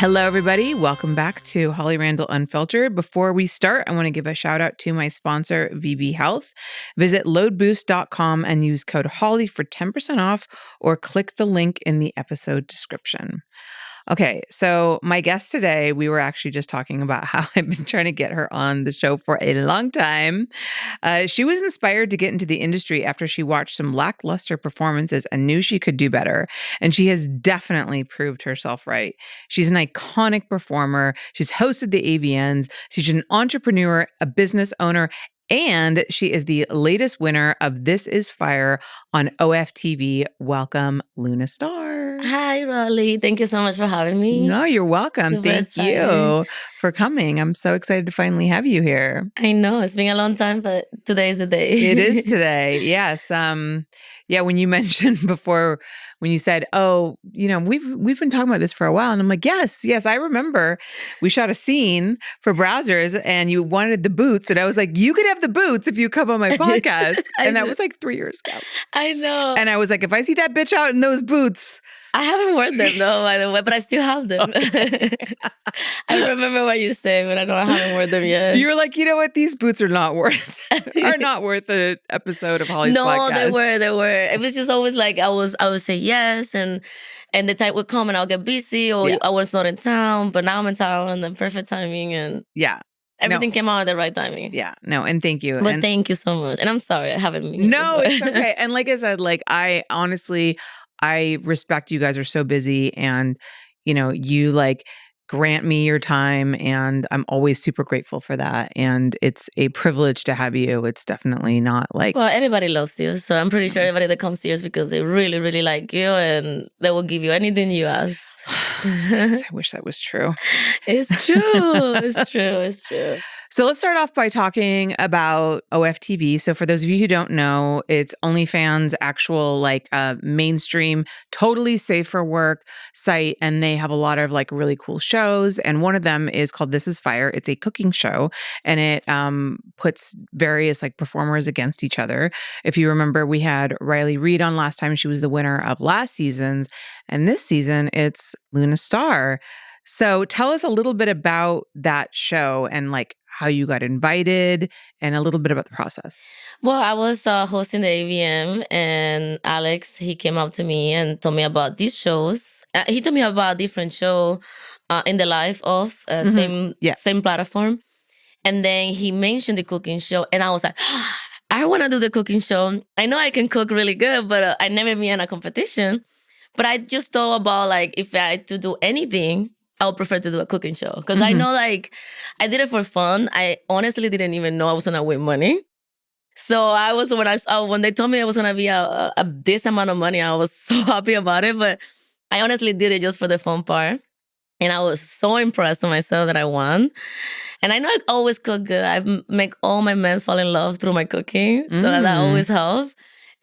Hello, everybody. Welcome back to Holly Randall Unfiltered. Before we start, I want to give a shout out to my sponsor, VB Health. Visit loadboost.com and use code Holly for 10% off or click the link in the episode description. Okay, so my guest today, we were actually just talking about how I've been trying to get her on the show for a long time. She was inspired to get into the industry after she watched some lackluster performances and knew she could do better. And she has definitely proved herself right. She's an iconic performer. She's hosted the AVNs. She's an entrepreneur, a business owner, and she is the latest winner of This Is Fire on OFTV. Welcome, Luna Star. Hi, Raleigh. Thank you so much for having me. No, you're welcome. Super Thank excited. you for coming. I'm so excited to finally have you here. I know it's been a long time, but today is the day. It is today. Yes. Yeah, when you mentioned before, when you said, "Oh, you know, we've been talking about this for a while," and I'm like, "Yes, I remember. We shot a scene for Brazzers, and you wanted the boots, and I was like, you could have the boots if you come on my podcast." And that was like 3 years ago. I know. And I was like, if I see that bitch out in those boots. I haven't worn them though, by the way, but I still have them. I remember what you say, but I know I haven't worn them yet. You were like, you know what? These boots are not worth an episode of Holly's podcast. No, they were. It was just always like I would say yes, and the time would come and I'll get busy, or I was not in town, but now I'm in town, and then perfect timing, and everything came out at the right timing. Yeah, no, and thank you. But thank you so much, and I'm sorry I haven't been here No, before. it's okay. And like I said, like I respect you guys are so busy, and you know, you like grant me your time, and I'm always super grateful for that. And it's a privilege to have you. It's definitely not like, well, everybody loves you, so I'm pretty sure everybody that comes here is because they really, really like you, and they will give you anything you ask. I wish that was true. It's true. It's true. It's true. So let's start off by talking about OFTV. So for those of you who don't know, it's OnlyFans' actual like mainstream, totally safe for work site. And they have a lot of like really cool shows. And one of them is called This Is Fire. It's a cooking show, and it puts various like performers against each other. If you remember, we had Riley Reid on last time. She was the winner of last season's. And this season, it's Luna Star. So tell us a little bit about that show and like how you got invited and a little bit about the process. Well, I was hosting the AVM, and Alex, he came up to me and told me about these shows. He told me about a different show in the life of same platform. And then he mentioned the cooking show, and I was like, I want to do the cooking show. I know I can cook really good, but I never been in a competition. But I just thought about like, if I had to do anything, I would prefer to do a cooking show. Because I know like, I did it for fun. I honestly didn't even know I was going to win money. So when they told me it was going to be a this amount of money, I was so happy about it. But I honestly did it just for the fun part. And I was so impressed with myself that I won. And I know I always cook good. I make all my men fall in love through my cooking. So that always helps.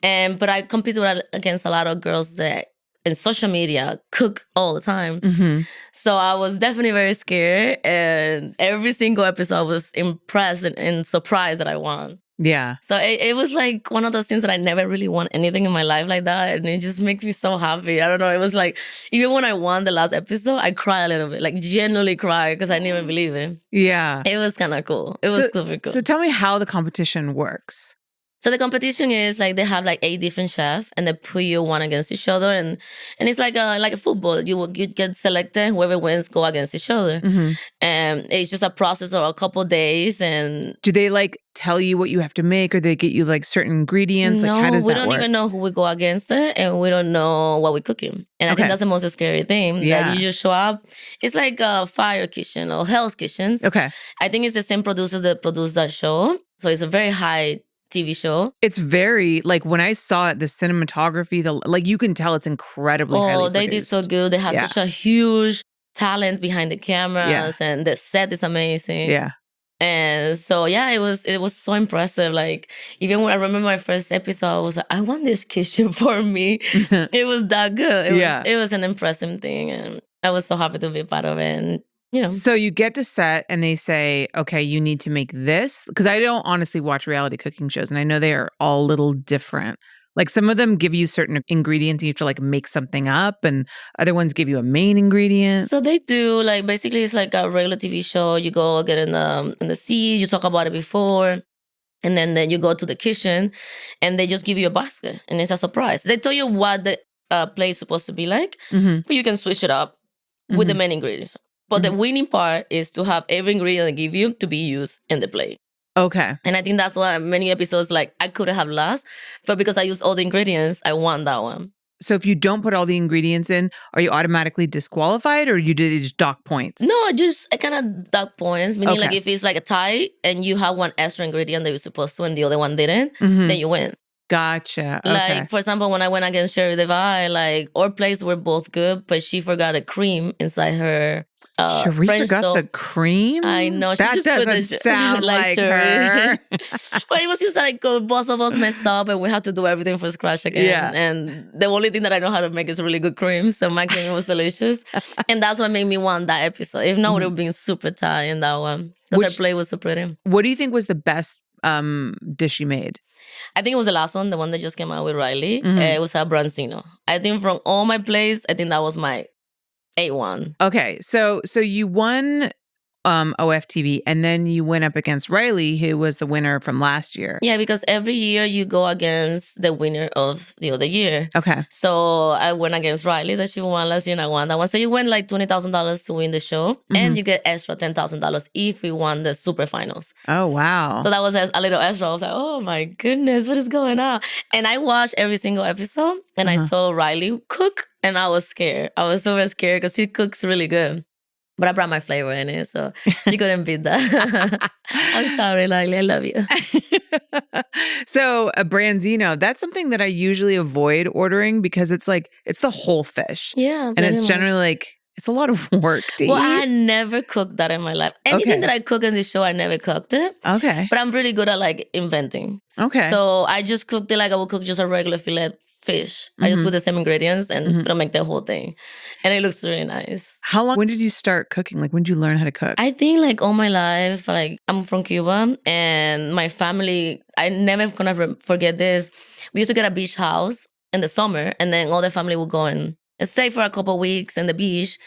But I compete against a lot of girls that in social media cook all the time. So I was definitely very scared. And every single episode I was impressed and surprised that I won. Yeah. So it was like one of those things that I never really won anything in my life like that. And it just makes me so happy. I don't know. It was like, even when I won the last episode, I cried a little bit, like genuinely cried because I didn't even believe it. Yeah. It was kind of cool. It was super cool. So tell me how the competition works. So the competition is like they have like 8 different chefs, and they put you one against each other, and it's like a football. You get selected, whoever wins go against each other, and it's just a process of a couple days. And do they like tell you what you have to make, or they get you like certain ingredients? No, like, how does we that don't work? even know who we go against it, and we don't know what we're cooking. And I think that's the most scary thing. Yeah. That you just show up. It's like a Fire Kitchen or Hell's Kitchens. Okay. I think it's the same producer that produced that show, so it's a very high TV show. It's very, like, when I saw it, the cinematography, like, you can tell it's incredibly highly they did produced. so good. They have such a huge talent behind the cameras, and the set is amazing. Yeah. And so, it was so impressive. Like, even when I remember my first episode, I was like, I want this kitchen for me. It was that good. It was an impressive thing. And I was so happy to be part of it. And you know. So you get to set and they say, okay, you need to make this. Because I don't honestly watch reality cooking shows, and I know they are all a little different. Like some of them give you certain ingredients and you have to like make something up, and other ones give you a main ingredient. So they do, like, basically it's like a regular TV show. You go get in the sea, you talk about it before, and then you go to the kitchen and they just give you a basket and it's a surprise. They tell you what the plate is supposed to be like, but you can switch it up with the main ingredients. But the winning part is to have every ingredient they give you to be used in the plate. Okay. And I think that's why many episodes, like, I could have lost, but because I used all the ingredients, I won that one. So if you don't put all the ingredients in, are you automatically disqualified, or you did just dock points? No, I kind of dock points. Meaning, like, if it's like a tie and you have one extra ingredient that you're supposed to and the other one didn't, then you win. Gotcha. Okay. Like, for example, when I went against Sherry Devine, like, our plays were both good, but she forgot a cream inside her Sherry French forgot toast. the cream? I know. She That just doesn't sound like her. But it was just like both of us messed up and we had to do everything from scratch again. Yeah. And the only thing that I know how to make is really good cream. So my cream was delicious. And that's what made me want that episode. If not, it would have been super tight in that one. Because her play was so pretty. What do you think was the best dish you made? I think it was the last one, the one that just came out with Riley. It was a branzino. I think from all my plays, I think that was my A1. Okay, so you won OFTV, and then you went up against Riley, who was the winner from last year. Yeah, because every year you go against the winner of the other year. Okay. So I went against Riley that she won last year, and I won that one. So you win like $20,000 to win the show, and you get extra $10,000 if we won the super finals. Oh, wow. So that was a little extra. I was like, oh my goodness, what is going on? And I watched every single episode, and I saw Riley cook, and I was scared. I was super scared because she cooks really good. But I brought my flavor in it, so she couldn't beat that. I'm sorry, Riley. I love you. So a branzino, that's something that I usually avoid ordering because it's like, it's the whole fish. Yeah. And it's generally like, it's a lot of work to eat. I never cooked that in my life. Anything that I cook in this show, I never cooked it. Okay. But I'm really good at like inventing. Okay. So I just cooked it like I would cook just a regular fillet fish. I just put the same ingredients and make the whole thing. And it looks really nice. When did you start cooking? Like, when did you learn how to cook? I think like all my life, like I'm from Cuba and my family, I never gonna forget this. We used to get a beach house in the summer and then all the family would go and stay for a couple of weeks in the beach.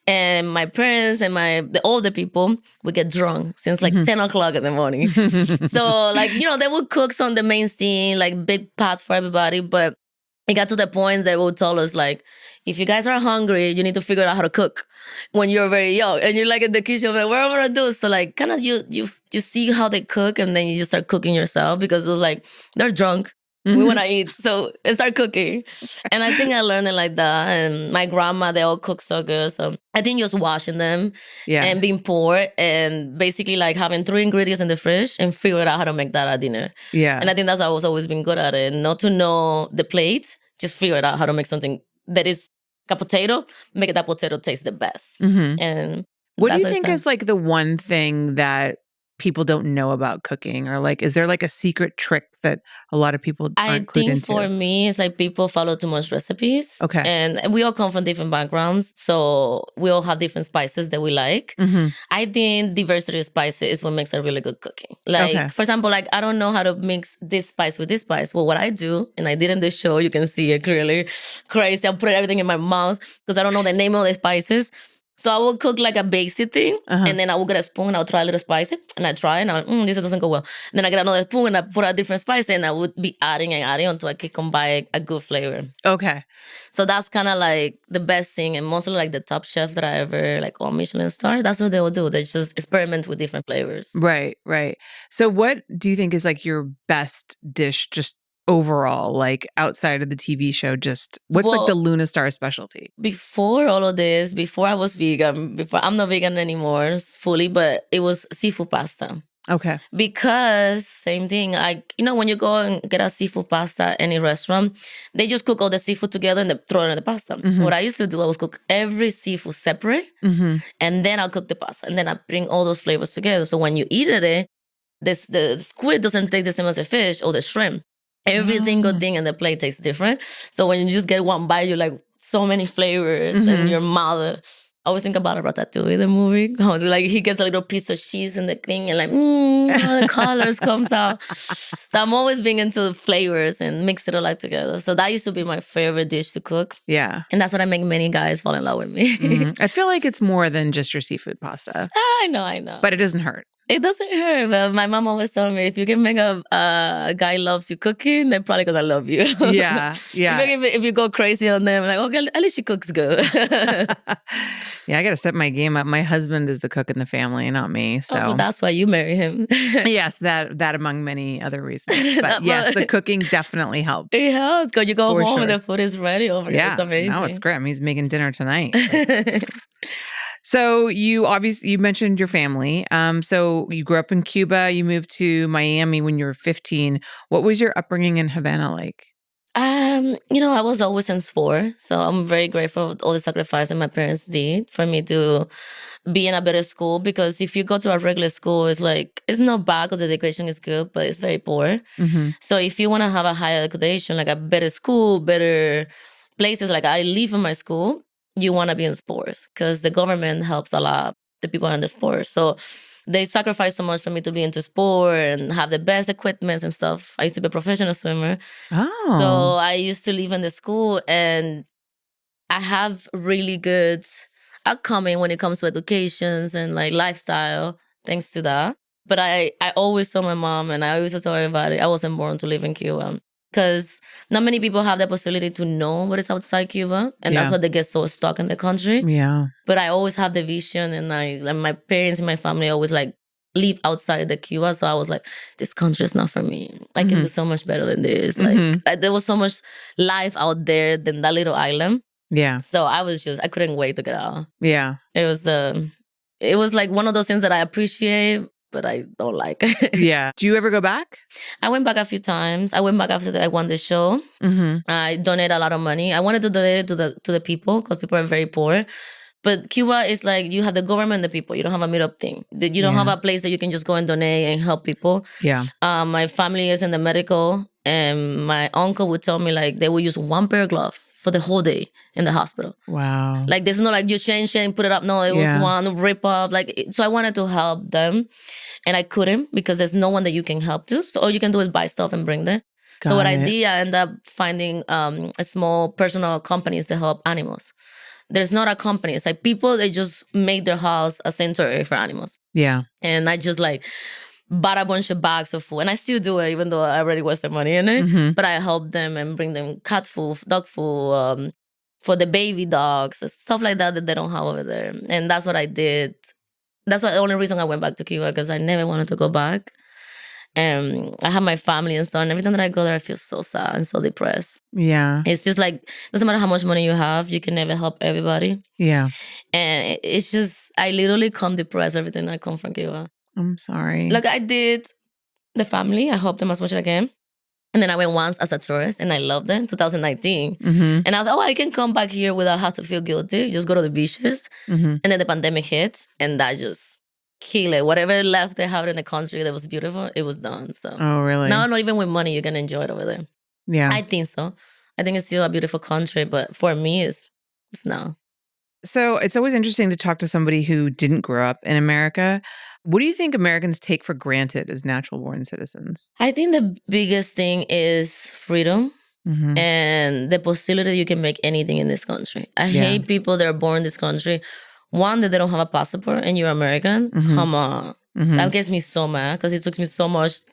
And my parents and the older people would get drunk since like 10 o'clock in the morning. So like, they would cook some of the main scene, like big pots for everybody. But it got to the point that they would tell us like, if you guys are hungry, you need to figure out how to cook when you're very young. And you're like in the kitchen, like, what am I gonna do? So like kind of you see how they cook and then you just start cooking yourself because it was like, they're drunk. We want to eat. So I start cooking. And I think I learned it like that. And my grandma, they all cook so good. So I think just watching them and being poor and basically like having 3 ingredients in the fridge and figuring out how to make that at dinner. Yeah. And I think that's why I was always been good at it. Not to know the plate, just figure out how to make something that is a potato, make that potato taste the best. And what do you think is like the one thing that people don't know about cooking, or like, is there like a secret trick that a lot of people aren't clued into? I think for me, it's like people follow too much recipes. Okay. And we all come from different backgrounds. So we all have different spices that we like. I think diversity of spices is what makes a really good cooking. Like, for example, like I don't know how to mix this spice with this spice. Well, what I do, and I did in this show, you can see it clearly, crazy. I put everything in my mouth because I don't know the name of the spices. So I would cook like a basic thing, and then I would get a spoon, I'll try a little spicy, and I try, and this doesn't go well. And then I get another spoon, and I put a different spice, and I would be adding until I could combine a good flavor. Okay. So that's kind of like the best thing, and mostly like the top chef that I ever like on Michelin star, that's what they will do. They just experiment with different flavors. Right. So what do you think is like your best dish just overall, like outside of the TV show, just what's like the Luna Star specialty? Before all of this, before I was vegan, I'm not vegan anymore fully, but it was seafood pasta. Okay. Because same thing, like, when you go and get a seafood pasta at any restaurant, they just cook all the seafood together and they throw it in the pasta. What I used to do, I was cook every seafood separate and then I'll cook the pasta and then I bring all those flavors together. So when you eat it, the squid doesn't taste the same as the fish or the shrimp. Every single thing in the plate tastes different. So when you just get one bite, you're like so many flavors in your mouth I always think about Ratatouille, the movie. How like he gets a little piece of cheese in the thing and like, all the colors comes out. So I'm always being into flavors and mix it all like together. So that used to be my favorite dish to cook. Yeah. And that's what I make many guys fall in love with me. I feel like it's more than just your seafood pasta. I know. But it doesn't hurt. It doesn't hurt, but my mom always told me, if you can make a guy loves you cooking, they're probably gonna love you. Yeah. Even if you go crazy on them, like, okay, at least she cooks good. Yeah, I got to step my game up. My husband is the cook in the family, not me. So well, that's why you marry him. Yes, that among many other reasons. But yes, the cooking definitely helps. It helps because you go home and the food is ready over here. It's amazing. No, it's great. He's making dinner tonight. So you mentioned your family. So you grew up in Cuba. You moved to Miami when you were 15. What was your upbringing in Havana like? I was always in sport, so I'm very grateful for all the sacrifice that my parents did for me to be in a better school. Because if you go to a regular school, it's not bad because the education is good, but it's very poor. Mm-hmm. So if you want to have a higher education, like a better school, better places, like I live in my school, you want to be in sports because the government helps a lot the people in the sports. So they sacrificed so much for me to be into sport and have the best equipment and stuff. I used to be a professional swimmer. Oh. So I used to live in the school and I have really good outcoming when it comes to educations and like lifestyle, thanks to that. But I always told my mom and I always told everybody I wasn't born to live in Cuba. Because not many people have the possibility to know what is outside Cuba. And that's why they get so stuck in the country. Yeah. But I always have the vision and my parents and my family always like live outside the Cuba. So I was like, this country is not for me. I can do so much better than this. Like there was so much life out there than that little island. Yeah. So I couldn't wait to get out. Yeah. It was like one of those things that I appreciate, but I don't like. Yeah. Do you ever go back? I went back a few times. I went back after I won the show. Mm-hmm. I donated a lot of money. I wanted to donate it to the people because people are very poor. But Cuba is like you have the government and the people. You don't have a meetup thing. You don't have a place that you can just go and donate and help people. Yeah. My family is in the medical, and my uncle would tell me like they would use one pair of gloves for the whole day in the hospital. Wow. Like there's no like just change, put it up. No, it was one rip up. So I wanted to help them and I couldn't because there's no one that you can help to. So all you can do is buy stuff and bring them. So what I did, I ended up finding a small personal companies to help animals. There's not a company. It's like people, they just make their house a sanctuary for animals. Yeah. And I just like bought a bunch of bags of food. And I still do it, even though I already wasted money in it. Mm-hmm. But I help them and bring them cat food, dog food, for the baby dogs, stuff like that they don't have over there. And that's what I did. That's the only reason I went back to Cuba, because I never wanted to go back. And I have my family and stuff. And every time that I go there, I feel so sad and so depressed. Yeah. It's just like, doesn't matter how much money you have, you can never help everybody. Yeah. And it's just, I literally come depressed every time I come from Cuba. I'm sorry. Like I did the family. I helped them as much as I can. And then I went once as a tourist and I loved it, 2019. Mm-hmm. And I was like, I can come back here without having to feel guilty. Just go to the beaches. Mm-hmm. And then the pandemic hits and that just killed it. Whatever left they have in the country that was beautiful, it was done. So oh, really? Now, not even with money, you can enjoy it over there. Yeah. I think so. I think it's still a beautiful country, but for me, it's now. So it's always interesting to talk to somebody who didn't grow up in America. What do you think Americans take for granted as natural-born citizens? I think the biggest thing is freedom and the possibility that you can make anything in this country. I hate people that are born in this country. One, that they don't have a passport and you're American. Come on. That gets me so mad because it took me so much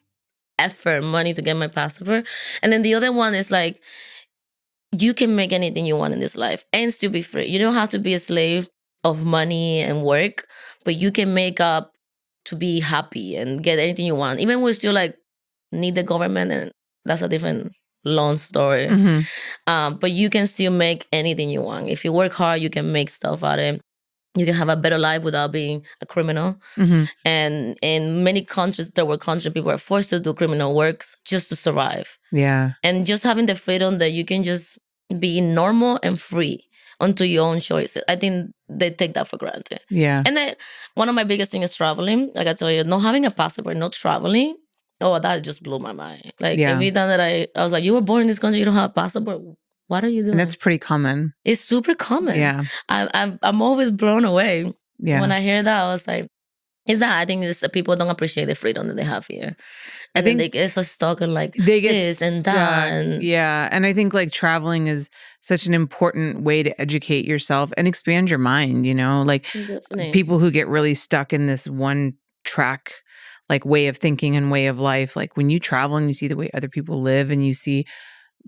effort, money to get my passport. And then the other one is like, you can make anything you want in this life and still be free. You don't have to be a slave of money and work, but you can make up to be happy and get anything you want. Even we still like need the government, and that's a different long story. But you can still make anything you want. If you work hard, you can make stuff out of it. You can have a better life without being a criminal. And in many countries, there were countries people are forced to do criminal works just to survive. Yeah. And just having the freedom that you can just be normal and free onto your own choices. I think they take that for granted. Yeah. And then one of my biggest things is traveling. Like I told you, not having a passport, not traveling. Oh, that just blew my mind. Like every time that I was like, you were born in this country, you don't have a passport. what are you doing? And that's pretty common. It's super common. Yeah. I'm always blown away. Yeah. When I hear that, I was like, I think people don't appreciate the freedom that they have here. And then they get so stuck in like they get this and that. Yeah. And I think like traveling is such an important way to educate yourself and expand your mind, you know? Like people who get really stuck in this one track like way of thinking and way of life. Like when you travel and you see the way other people live and you see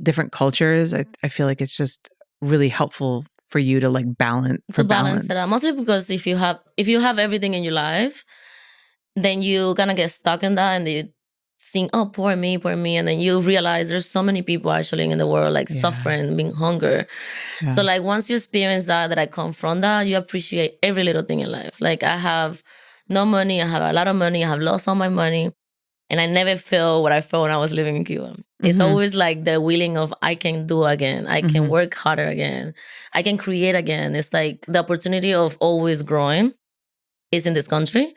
different cultures, I feel like it's just really helpful for you to like balance it out. Mostly because if you have everything in your life, then you're gonna get stuck in that and you think, oh, poor me. And then you realize there's so many people actually in the world like suffering, being hunger. Yeah. So like once you experience that I come from that, you appreciate every little thing in life. Like I have no money, I have a lot of money, I have lost all my money. And I never felt what I felt when I was living in Cuba. Mm-hmm. It's always like the willing of I can do again. I can work harder again. I can create again. It's like the opportunity of always growing is in this country.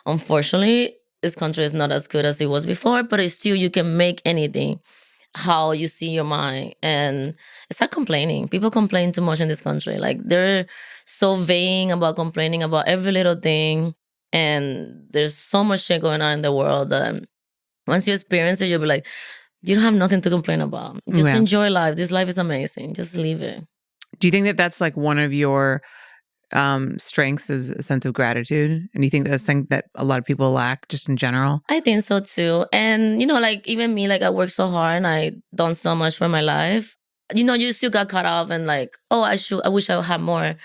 Unfortunately, this country is not as good as it was before, but it's still, you can make anything how you see your mind. And start complaining. People complain too much in this country. Like they're so vain about complaining about every little thing. And there's so much shit going on in the world that once you experience it, you'll be like, you don't have nothing to complain about. Just enjoy life. This life is amazing. Just leave it. Do you think that that's like one of your strengths is a sense of gratitude? And do you think that's something that a lot of people lack just in general? I think so too. And, you know, like even me, like I work so hard and I done so much for my life. You know, you still got cut off and like, oh, I wish I would have more.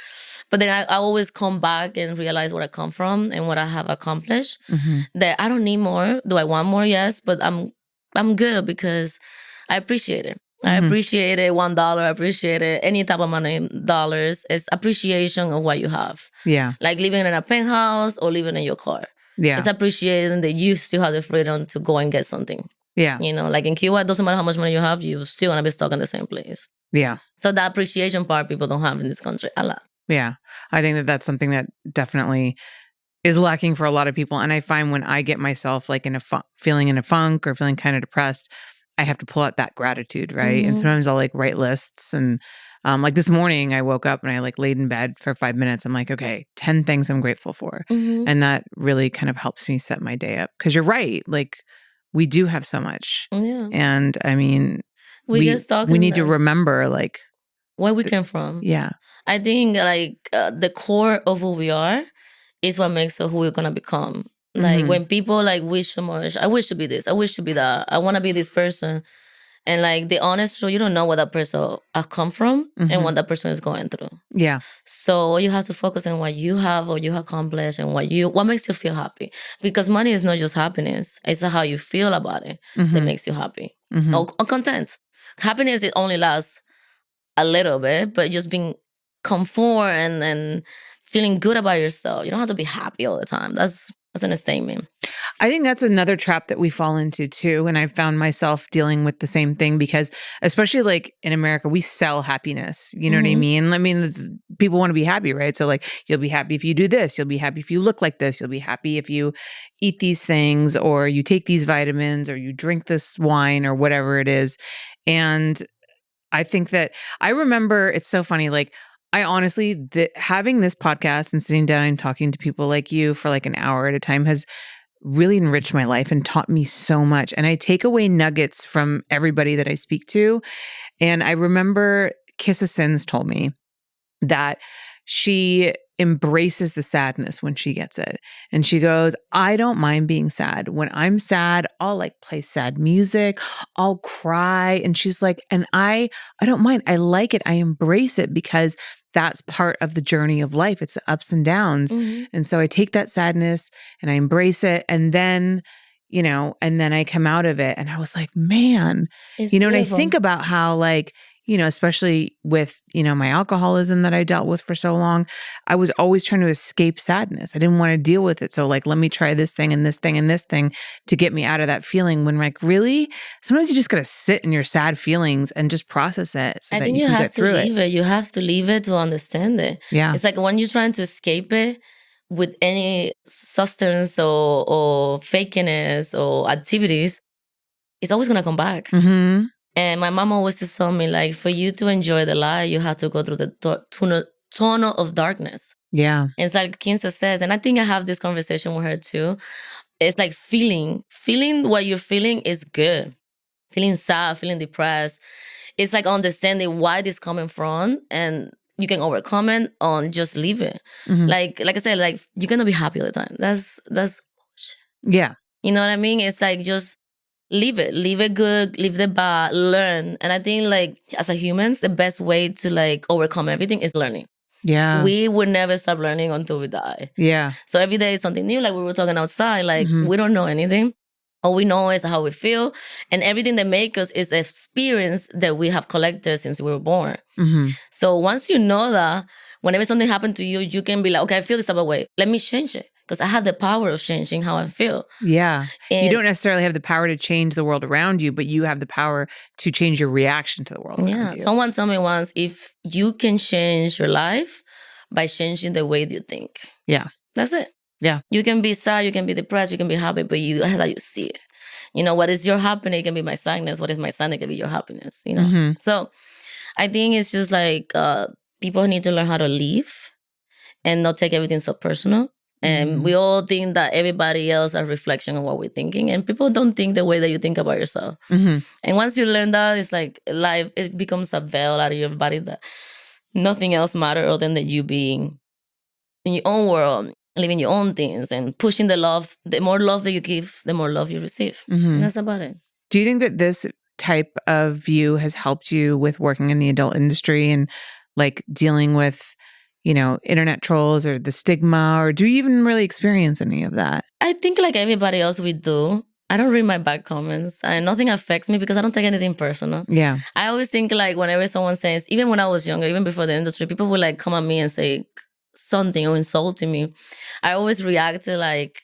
But then I always come back and realize where I come from and what I have accomplished. Mm-hmm. That I don't need more. Do I want more? Yes, but I'm good because I appreciate it. Mm-hmm. I appreciate it. $1, I appreciate it. Any type of money, dollars, is appreciation of what you have. Yeah. Like living in a penthouse or living in your car. Yeah. It's appreciating that you still have the freedom to go and get something. Yeah. You know, like in Cuba, it doesn't matter how much money you have, you still want to be stuck in the same place. Yeah. So that appreciation part people don't have in this country a lot. Yeah. I think that that's something that definitely is lacking for a lot of people. And I find when I get myself like in a feeling in a funk or feeling kind of depressed, I have to pull out that gratitude, right? Mm-hmm. And sometimes I'll like write lists and like this morning I woke up and I like laid in bed for 5 minutes. I'm like, okay, 10 things I'm grateful for. Mm-hmm. And that really kind of helps me set my day up. Because you're right. Like we do have so much. Yeah. And I mean, we need to remember like where we came from. Yeah. I think like the core of who we are is what makes us who we're going to become. Like when people like wish so much, I wish to be this, I wish to be that, I want to be this person. And like the honest truth, you don't know what that person come from and what that person is going through. Yeah. So you have to focus on what you have or you accomplished and what makes you feel happy. Because money is not just happiness. It's how you feel about it that makes you happy. Or content. Happiness, it only lasts a little bit, but just being comfort and feeling good about yourself. You don't have to be happy all the time. That's an statement. I think that's another trap that we fall into too. And I found myself dealing with the same thing because especially like in America, we sell happiness. You know what I mean? I mean, people want to be happy, right? So like, you'll be happy if you do this. You'll be happy if you look like this. You'll be happy if you eat these things or you take these vitamins or you drink this wine or whatever it is. And I think that I remember it's so funny. Like I honestly, having this podcast and sitting down and talking to people like you for like an hour at a time has really enriched my life and taught me so much. And I take away nuggets from everybody that I speak to. And I remember Kiss of Sins told me that she embraces the sadness when she gets it. And she goes, I don't mind being sad. When I'm sad, I'll like play sad music. I'll cry. And she's like, and I don't mind. I like it. I embrace it because that's part of the journey of life. It's the ups and downs. And so I take that sadness and I embrace it. And then, you know, and then I come out of it. And I was like, man, it's beautiful. And I think about how like, you know, especially with, you know, my alcoholism that I dealt with for so long, I was always trying to escape sadness. I didn't want to deal with it. So like, let me try this thing and this thing and this thing to get me out of that feeling when like, really, sometimes you just got to sit in your sad feelings and just process it. So I think you have to leave it. You have to leave it to understand it. Yeah. It's like when you're trying to escape it with any substance or fakeness or activities, it's always going to come back. And my mom always just told me, like, for you to enjoy the light, you have to go through the tunnel of darkness. Yeah. And it's like Kinsa says, and I think I have this conversation with her too. It's like feeling what you're feeling is good. Feeling sad, feeling depressed. It's like understanding why this coming from, and you can overcome it or just leave it. Like I said, like you cannot be happy all the time. That's yeah. You know what I mean? It's like just leave it good, leave the bad, learn. And I think like as a humans, the best way to like overcome everything is learning. Yeah. We would never stop learning until we die. Yeah. So every day is something new. Like we were talking outside, like we don't know anything. All we know is how we feel. And everything that makes us is the experience that we have collected since we were born. So once you know that, whenever something happened to you, you can be like, okay, I feel this type of way. Let me change it. Because I have the power of changing how I feel. Yeah. And you don't necessarily have the power to change the world around you, but you have the power to change your reaction to the world around you. Someone told me once, if you can change your life by changing the way you think. Yeah. That's it. Yeah. You can be sad, you can be depressed, you can be happy, but that's how you see it. You know, what is your happiness can be my sadness. What is my sadness can be your happiness, you know? So I think it's just like people need to learn how to live and not take everything so personal. And we all think that everybody else are a reflection of what we're thinking. And people don't think the way that you think about yourself. And once you learn that, it's like life, it becomes a veil out of your body that nothing else matters other than that you being in your own world, living your own things and pushing the love. The more love that you give, the more love you receive. And that's about it. Do you think that this type of view has helped you with working in the adult industry and like dealing with, you know, internet trolls or the stigma, or do you even really experience any of that? I think like everybody else we do. I don't read my bad comments and nothing affects me because I don't take anything personal. Yeah. I always think like whenever someone says, even when I was younger, even before the industry, people would like come at me and say something or insulting me. I always react to like,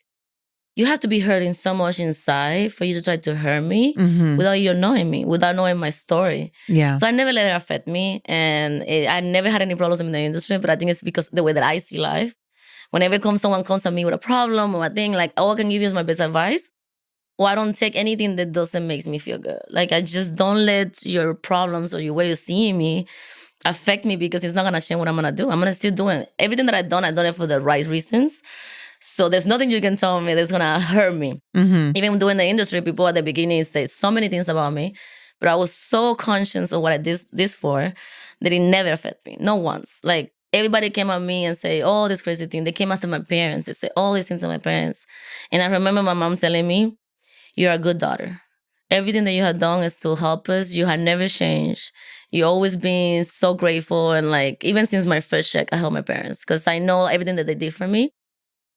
you have to be hurting so much inside for you to try to hurt me without you knowing me, without knowing my story. Yeah. So I never let it affect me. And I never had any problems in the industry, but I think it's because the way that I see life. Whenever someone comes at me with a problem or a thing, like all I can give you is my best advice. Or I don't take anything that doesn't make me feel good. Like I just don't let your problems or your way of seeing me affect me because it's not going to change what I'm going to do. I'm going to still do it. Everything that I've done it for the right reasons. So there's nothing you can tell me that's going to hurt me. Even doing the industry, people at the beginning say so many things about me, but I was so conscious of what I did this for that it never affected me. Not once. Like everybody came at me and say, oh, this crazy thing. They came after my parents. They say all these things to my parents. And I remember my mom telling me, you're a good daughter. Everything that you had done is to help us. You had never changed. You always been so grateful. And like, even since my first check, I helped my parents because I know everything that they did for me.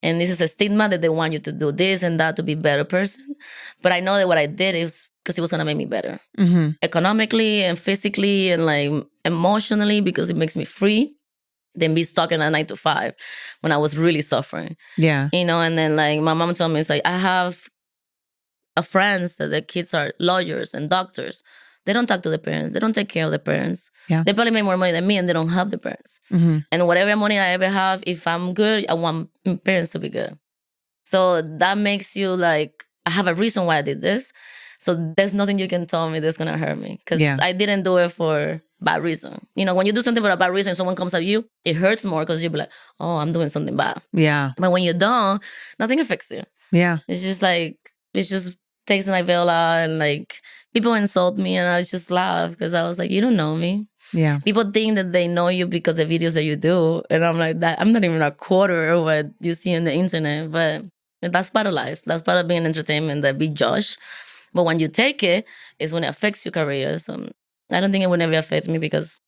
And this is a stigma that they want you to do this and that to be a better person. But I know that what I did is because it was going to make me better. Economically and physically and like emotionally, because it makes me free than be stuck in a 9 to 5 when I was really suffering. Yeah. You know, and then like my mom told me, it's like, I have friends that their kids are lawyers and doctors. They don't talk to the parents. They don't take care of the parents. Yeah. They probably make more money than me and they don't help the parents. And whatever money I ever have, if I'm good, I want my parents to be good. So that makes you like, I have a reason why I did this. So there's nothing you can tell me that's going to hurt me. Because I didn't do it for bad reason. You know, when you do something for a bad reason, someone comes at you, it hurts more because you'll be like, oh, I'm doing something bad. Yeah. But when you're done, nothing affects you. Yeah. It's just like, it's just takes my veil out and like people insult me and I just laugh because I was like, you don't know me. Yeah. People think that they know you because of videos that you do. And I'm like, that I'm not even a quarter of what you see on the internet. But that's part of life. That's part of being entertainment, that be judged. But when you take it, is when it affects your career. So I don't think it would never affect me because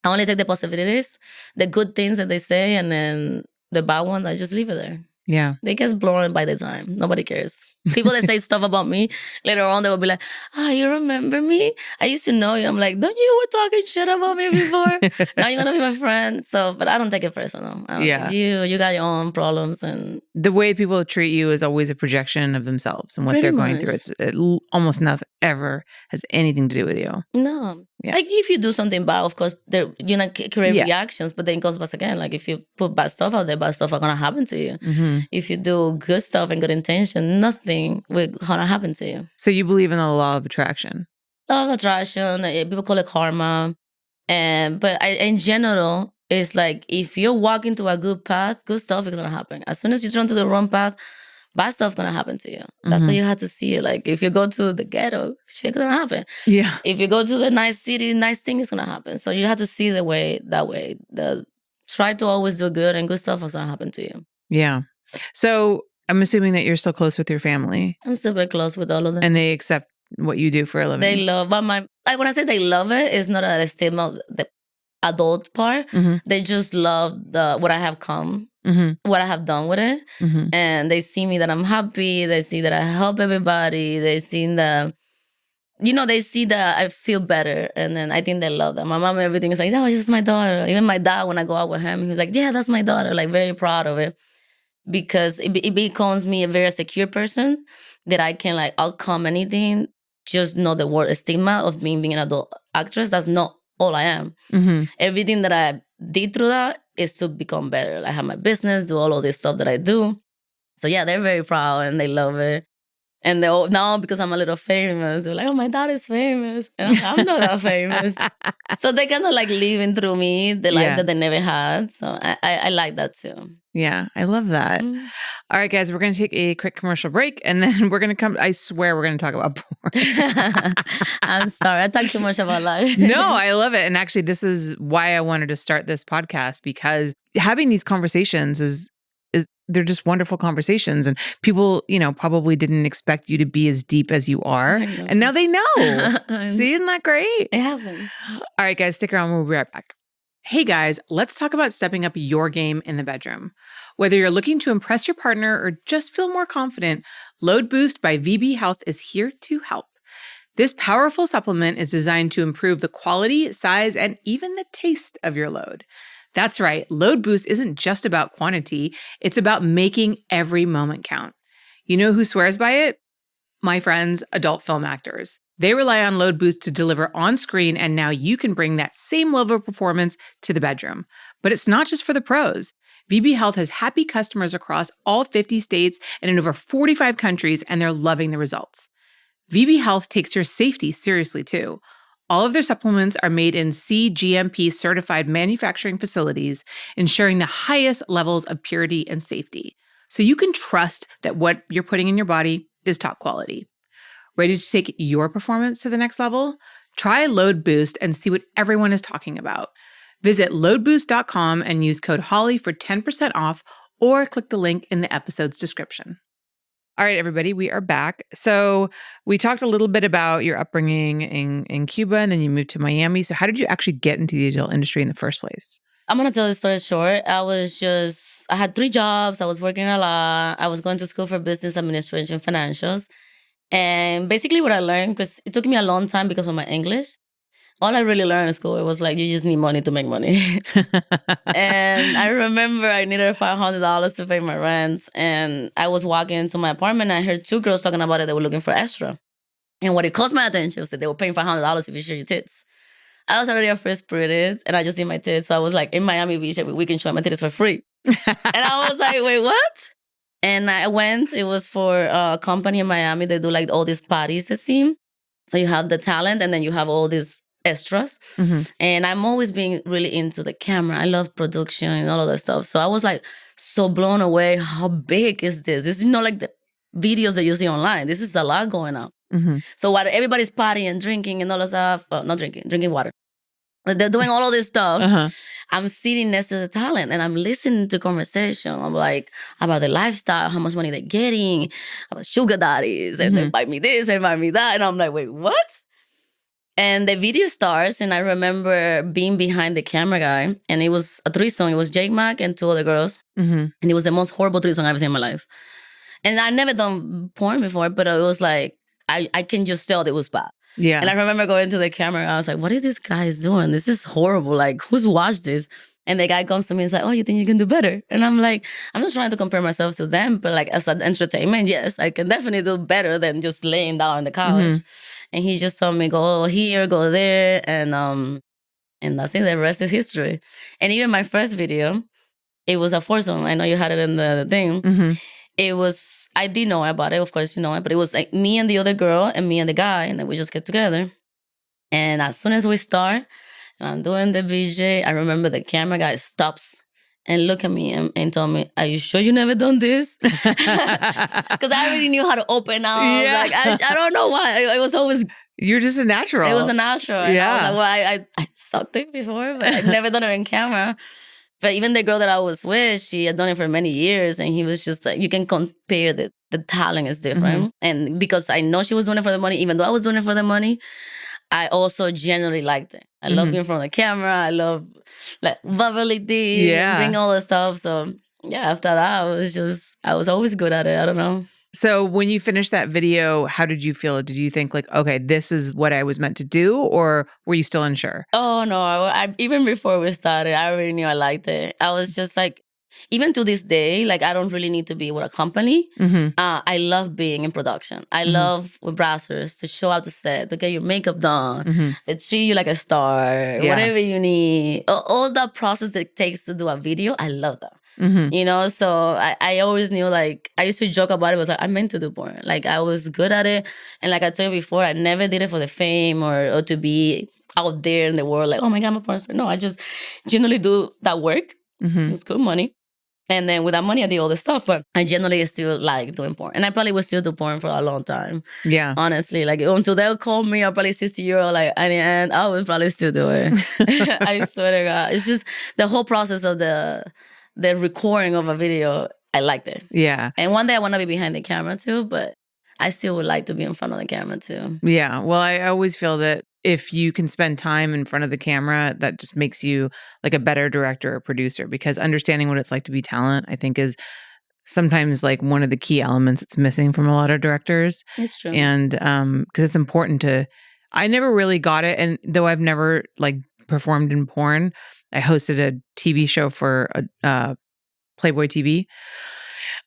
I only take the positivities, the good things that they say, and then the bad ones, I just leave it there. Yeah. They get blown by the time. Nobody cares. People that say stuff about me, later on they will be like, you remember me? I used to know you. I'm like, don't you were talking shit about me before? Now you're going to be my friend. So, but I don't take it personal. You got your own problems. And the way people treat you is always a projection of themselves and what they're going through. It almost nothing ever has anything to do with you. No. Yeah. Like if you do something bad, of course, you're going to create reactions, but then it goes back again. Like if you put bad stuff out there, bad stuff are going to happen to you. If you do good stuff and good intention, nothing will going to happen to you. So you believe in the law of attraction? law of attraction. People call it karma. But in general, it's like if you're walking to a good path, good stuff is gonna happen. As soon as you turn to the wrong path, bad stuff gonna happen to you. That's what you have to see. Like if you go to the ghetto, shit gonna happen. Yeah. If you go to the nice city, nice thing is gonna happen. So you have to see the way that way. Try to always do good, and good stuff is gonna happen to you. Yeah. So I'm assuming that you're still close with your family. I'm super close with all of them, and they accept what you do for a living. They love, but when I say they love it, it's not a statement of the adult part. They just love what I have what I have done with it. And they see me that I'm happy. They see that I help everybody. They see that, they see that I feel better. And then I think they love that. My mom, everything is like, oh, this is my daughter. Even my dad, when I go out with him, he was like, yeah, that's my daughter. Like very proud of it. Because it becomes me a very secure person that I can like outcome anything. Just know the word stigma of being an adult actress. That's not all I am. Everything that I did through that is to become better. I have my business, do all of this stuff that I do. So yeah, they're very proud and they love it. And now because I'm a little famous, they're like, oh, my dad is famous. And I'm not that famous. So they kind of like living through me the life that they never had. So I like that too. Yeah, I love that. All right, guys, we're going to take a quick commercial break and then we're going to come. I swear we're going to talk about porn. I'm sorry. I talk too much about life. No, I love it. And actually, this is why I wanted to start this podcast, because having these conversations they're just wonderful conversations, and people, probably didn't expect you to be as deep as you are. And now they know. See, isn't that great? It happens. All right, guys, stick around. We'll be right back. Hey guys, let's talk about stepping up your game in the bedroom. Whether you're looking to impress your partner or just feel more confident, Load Boost by VB Health is here to help. This powerful supplement is designed to improve the quality, size, and even the taste of your load. That's right, Load Boost isn't just about quantity, it's about making every moment count. You know who swears by it? My friends, adult film actors. They rely on Load Boost to deliver on screen, and now you can bring that same level of performance to the bedroom. But it's not just for the pros. VB Health has happy customers across all 50 states and in over 45 countries, and they're loving the results. VB Health takes your safety seriously too. All of their supplements are made in CGMP certified manufacturing facilities, ensuring the highest levels of purity and safety. So you can trust that what you're putting in your body is top quality. Ready to take your performance to the next level? Try Load Boost and see what everyone is talking about. Visit loadboost.com and use code HOLLY for 10% off, or click the link in the episode's description. All right, everybody, we are back. So we talked a little bit about your upbringing in Cuba, and then you moved to Miami. So how did you actually get into the adult industry in the first place? I'm going to tell the story short. I had 3 jobs. I was working a lot. I was going to school for business administration, financials. And basically what I learned, because it took me a long time because of my English, all I really learned in school, it was like, you just need money to make money. And I remember I needed $500 to pay my rent. And I was walking into my apartment and I heard 2 girls talking about it. They were looking for extra. And what it caught my attention was that they were paying $500 if you show your tits. I was already a free-spirited and I just did my tits. So I was like, in Miami Beach every weekend showing my tits for free. And I was like, wait, what? And I went, it was for a company in Miami. They do like all these parties, it seemed. So you have the talent and then you have all these extras. And I'm always being really into the camera. I love production and all of that stuff. So I was like so blown away. How big is this? This is not like the videos that you see online. This is a lot going on. So while everybody's partying and drinking and all that stuff, not drinking water. They're doing all of this stuff. I'm sitting next to the talent and I'm listening to conversation. I'm like, about the lifestyle, how much money they're getting, about sugar daddies, and they buy me this, they buy me that. And I'm like, wait, what? And the video starts, and I remember being behind the camera guy, and it was a threesome. It was Jake Mack and 2 other girls. And it was the most horrible threesome I've ever seen in my life. And I never done porn before, but it was like, I can just tell it was bad. Yeah. And I remember going to the camera, I was like, what is this guy doing? This is horrible. Like, who's watched this? And the guy comes to me and is like, oh, you think you can do better? And I'm like, I'm just trying to compare myself to them. But like, as an entertainment, yes, I can definitely do better than just laying down on the couch. And he just told me, go here, go there. And that's it. The rest is history. And even my first video, it was a foursome. I know you had it in the thing. It was, I did know about it. Of course, you know it. But it was like me and the other girl and me and the guy. And then we just get together. And as soon as we start, and I'm doing the VJ, I remember the camera guy stops and look at me and told me, "Are you sure you never done this?" Because I already knew how to open up. Yeah. Like I don't know why. It was always... You're just a natural. It was a natural. And yeah. I was like, well, I sucked it before, but I've never done it in camera. But even the girl that I was with, she had done it for many years. And he was just like, you can compare the talent is different. And because I know she was doing it for the money, even though I was doing it for the money, I also generally liked it. I love being in front of the camera. I love like verbally and bring all the stuff. So yeah, after that, I was always good at it. I don't know. So when you finished that video, how did you feel? Did you think like, okay, this is what I was meant to do? Or were you still unsure? Oh, no. I even before we started, I already knew I liked it. I was just like, even to this day, like I don't really need to be with a company. I love being in production. I love with brassers to show out the set, to get your makeup done, to treat you like a star, whatever you need. All that process that it takes to do a video, I love that. You know, so I always knew, like, I used to joke about it. Was like, I meant to do porn. Like, I was good at it. And like I told you before, I never did it for the fame or to be out there in the world. Like, oh my God, I'm a porn star. No, I just generally do that work. It's good money. And then with that money, I did all this stuff. But I generally still like doing porn. And I probably would still do porn for a long time. Yeah. Honestly, like until they'll call me, I'll probably 60 euro, like, and I would probably still do it. I swear to God. It's just the whole process of the recording of a video, I liked it. Yeah. And one day I want to be behind the camera too, but I still would like to be in front of the camera too. Yeah. Well, I always feel that if you can spend time in front of the camera, that just makes you like a better director or producer, because understanding what it's like to be talent, I think, is sometimes like one of the key elements that's missing from a lot of directors. It's true. And because it's important to, I never really got it. And though I've never like performed in porn, I hosted a TV show for Playboy TV.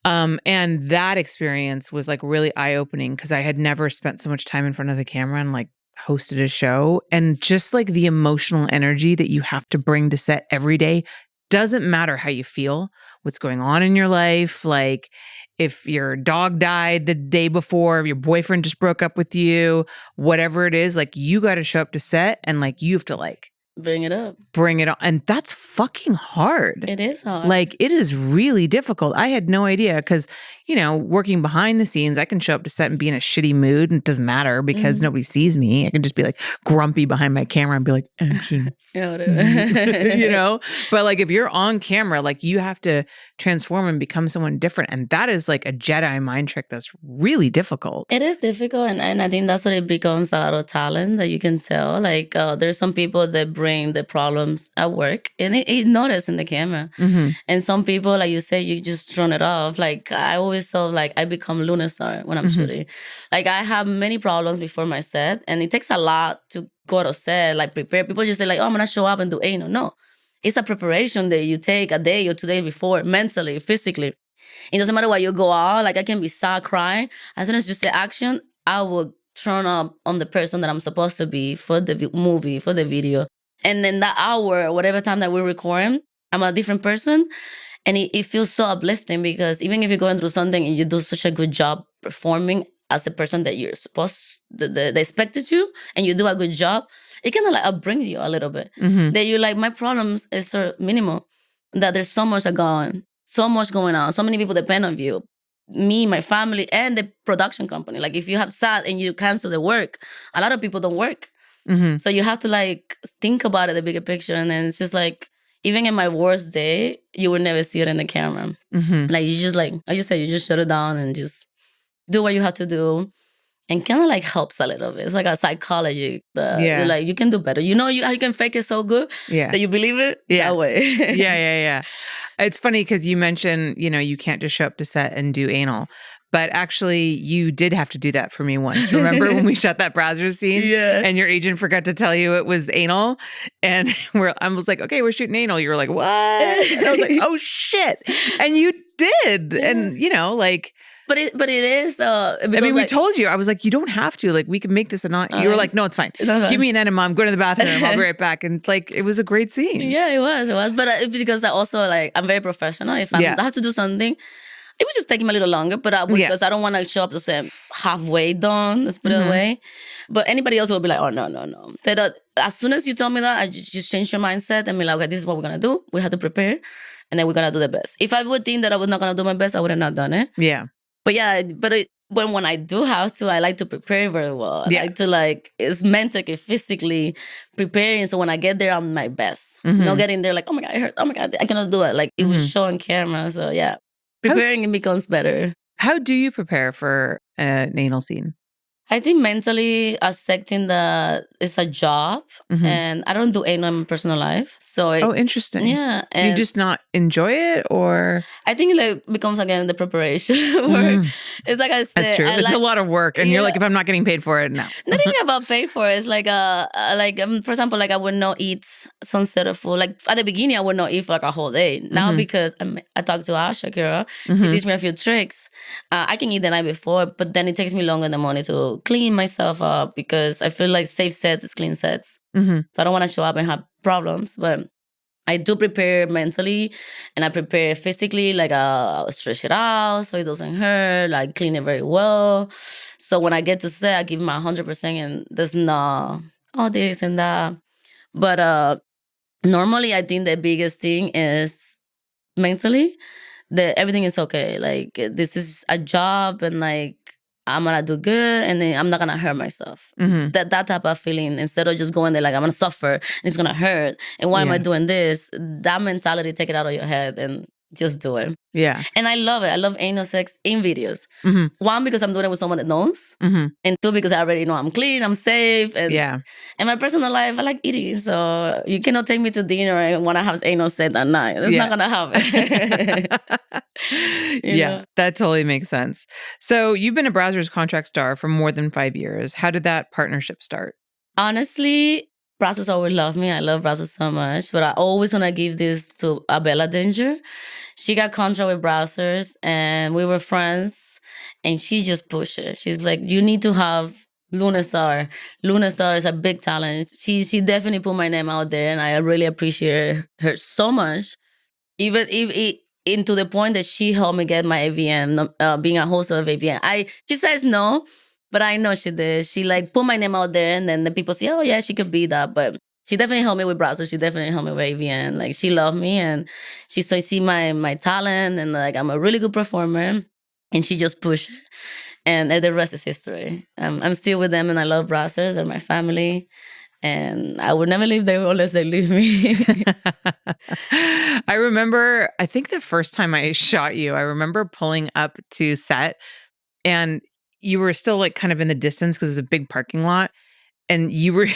And that experience was like really eye-opening because I had never spent so much time in front of the camera and like hosted a show. And just like the emotional energy that you have to bring to set every day, doesn't matter how you feel, what's going on in your life. Like if your dog died the day before, if your boyfriend just broke up with you, whatever it is, like you got to show up to set and like you have to like bring it up. Bring it on. And that's fucking hard. It is hard. Like, it is really difficult. I had no idea because, you know, working behind the scenes, I can show up to set and be in a shitty mood and it doesn't matter because nobody sees me. I can just be like grumpy behind my camera and be like, action. You know? But like, if you're on camera, like you have to transform and become someone different. And that is like a Jedi mind trick that's really difficult. It is difficult. And I think that's what it becomes a lot of talent that you can tell. Like, there's some people that bring the problems at work and it notice in the camera. And some people, like you say, you just turn it off. Like, I always felt like I become Luna Star when I'm shooting. Like, I have many problems before my set and it takes a lot to go to set, like prepare. People just say like, oh, I'm going to show up and do anal. No. It's a preparation that you take a day or 2 days before, mentally, physically. It doesn't matter what you go out. Like, I can be sad, crying. As soon as you say action, I will turn up on the person that I'm supposed to be for the movie, for the video. And then that hour, whatever time that we're recording, I'm a different person. And it feels so uplifting because even if you're going through something and you do such a good job performing as the person that you're supposed to, they expected you, and you do a good job, it kind of like upbrings you a little bit. That you're like, my problems is so minimal, that there's so much going on. So many people depend on you. Me, my family, and the production company. Like, if you have sad and you cancel the work, a lot of people don't work. So you have to like think about it, the bigger picture. And then it's just like, even in my worst day, you would never see it in the camera. Like, you just like you said, you just shut it down and just do what you have to do. And kind of like helps a little bit. It's like a psychology. You're like, you can do better. You know how you can fake it so good that you believe it? That way. Yeah. It's funny because you mentioned, you know, you can't just show up to set and do anal. But actually, you did have to do that for me once. Remember when we shot that Brazzers scene? And your agent forgot to tell you it was anal? And I was like, okay, we're shooting anal. You were like, what? And I was like, oh, shit. And you did. And, you know, like... But it is... I mean, we told you. I was like, you don't have to. Like, we can make this a not... You were like, no, it's fine. Give me an enema. I'm going to the bathroom. I'll be right back. And like, it was a great scene. Yeah, it was. But because I also like, I'm very professional. If I have to do something... It was just taking me a little longer, but because I don't want to show up to say halfway done, let's put it away. But anybody else will be like, oh, no. As soon as you told me that, I just changed your mindset and be like, okay, this is what we're going to do. We have to prepare, and then we're going to do the best. If I would think that I was not going to do my best, I would have not done it. Yeah. But yeah, when I do have to, I like to prepare very well. I like to it's mentally, physically preparing. So when I get there, I'm my best. Not getting there like, oh my God, I hurt. Oh my God, I cannot do it. Like it was shown on camera. So yeah, preparing it becomes better. How do you prepare for an anal scene? I think mentally accepting that it's a job, and I don't do anal in my personal life. So interesting. Yeah. Do you just not enjoy it, or? I think it becomes again the preparation work. It's like I said, that's true. It's a lot of work, and you're like, if I'm not getting paid for it, no. Nothing about pay for it. It's like for example, like I would not eat some sort of food. Like at the beginning, I would not eat for like a whole day. Now because I talked to Asha Kira, she teach me a few tricks. I can eat the night before, but then it takes me longer in the morning to clean myself up because I feel like safe sets is clean sets. So I don't want to show up and have problems, but I do prepare mentally and I prepare physically, like I'll stretch it out so it doesn't hurt, like clean it very well. So when I get to set, I give my 100% and there's no, this and that. But normally I think the biggest thing is mentally that everything is okay. Like this is a job and like I'm gonna do good and then I'm not gonna hurt myself. That type of feeling, instead of just going there like I'm gonna suffer and it's gonna hurt and why am I doing this? That mentality, take it out of your head and just do it. Yeah. And I love it. I love anal sex in videos. One, because I'm doing it with someone that knows. And two, because I already know I'm clean, I'm safe. And in my personal life, I like eating. So you cannot take me to dinner and want to have anal sex at night. That's not going to happen. Yeah, know? That totally makes sense. So you've been a Brazzers contract star for more than 5 years. How did that partnership start? Honestly, Brazzers always love me. I love Brazzers so much. But I always want to give this to Abella Danger. She got contract with Brazzers and we were friends and she just pushed it. She's like, you need to have Luna Star. Luna Star is a big talent. She definitely put my name out there and I really appreciate her so much. Even to the point that she helped me get my AVN, being a host of AVN. She says no, but I know she did. She like put my name out there and then the people say, oh yeah, she could be that. But she definitely helped me with Brazzers. She definitely helped me with AVN. Like she loved me and she see my talent and like I'm a really good performer. And she just pushed it. And the rest is history. I'm still with them and I love Brazzers. They're my family. And I would never leave them unless they leave me. I remember, I think the first time I shot you, I remember pulling up to set and you were still like kind of in the distance because it was a big parking lot. And you were,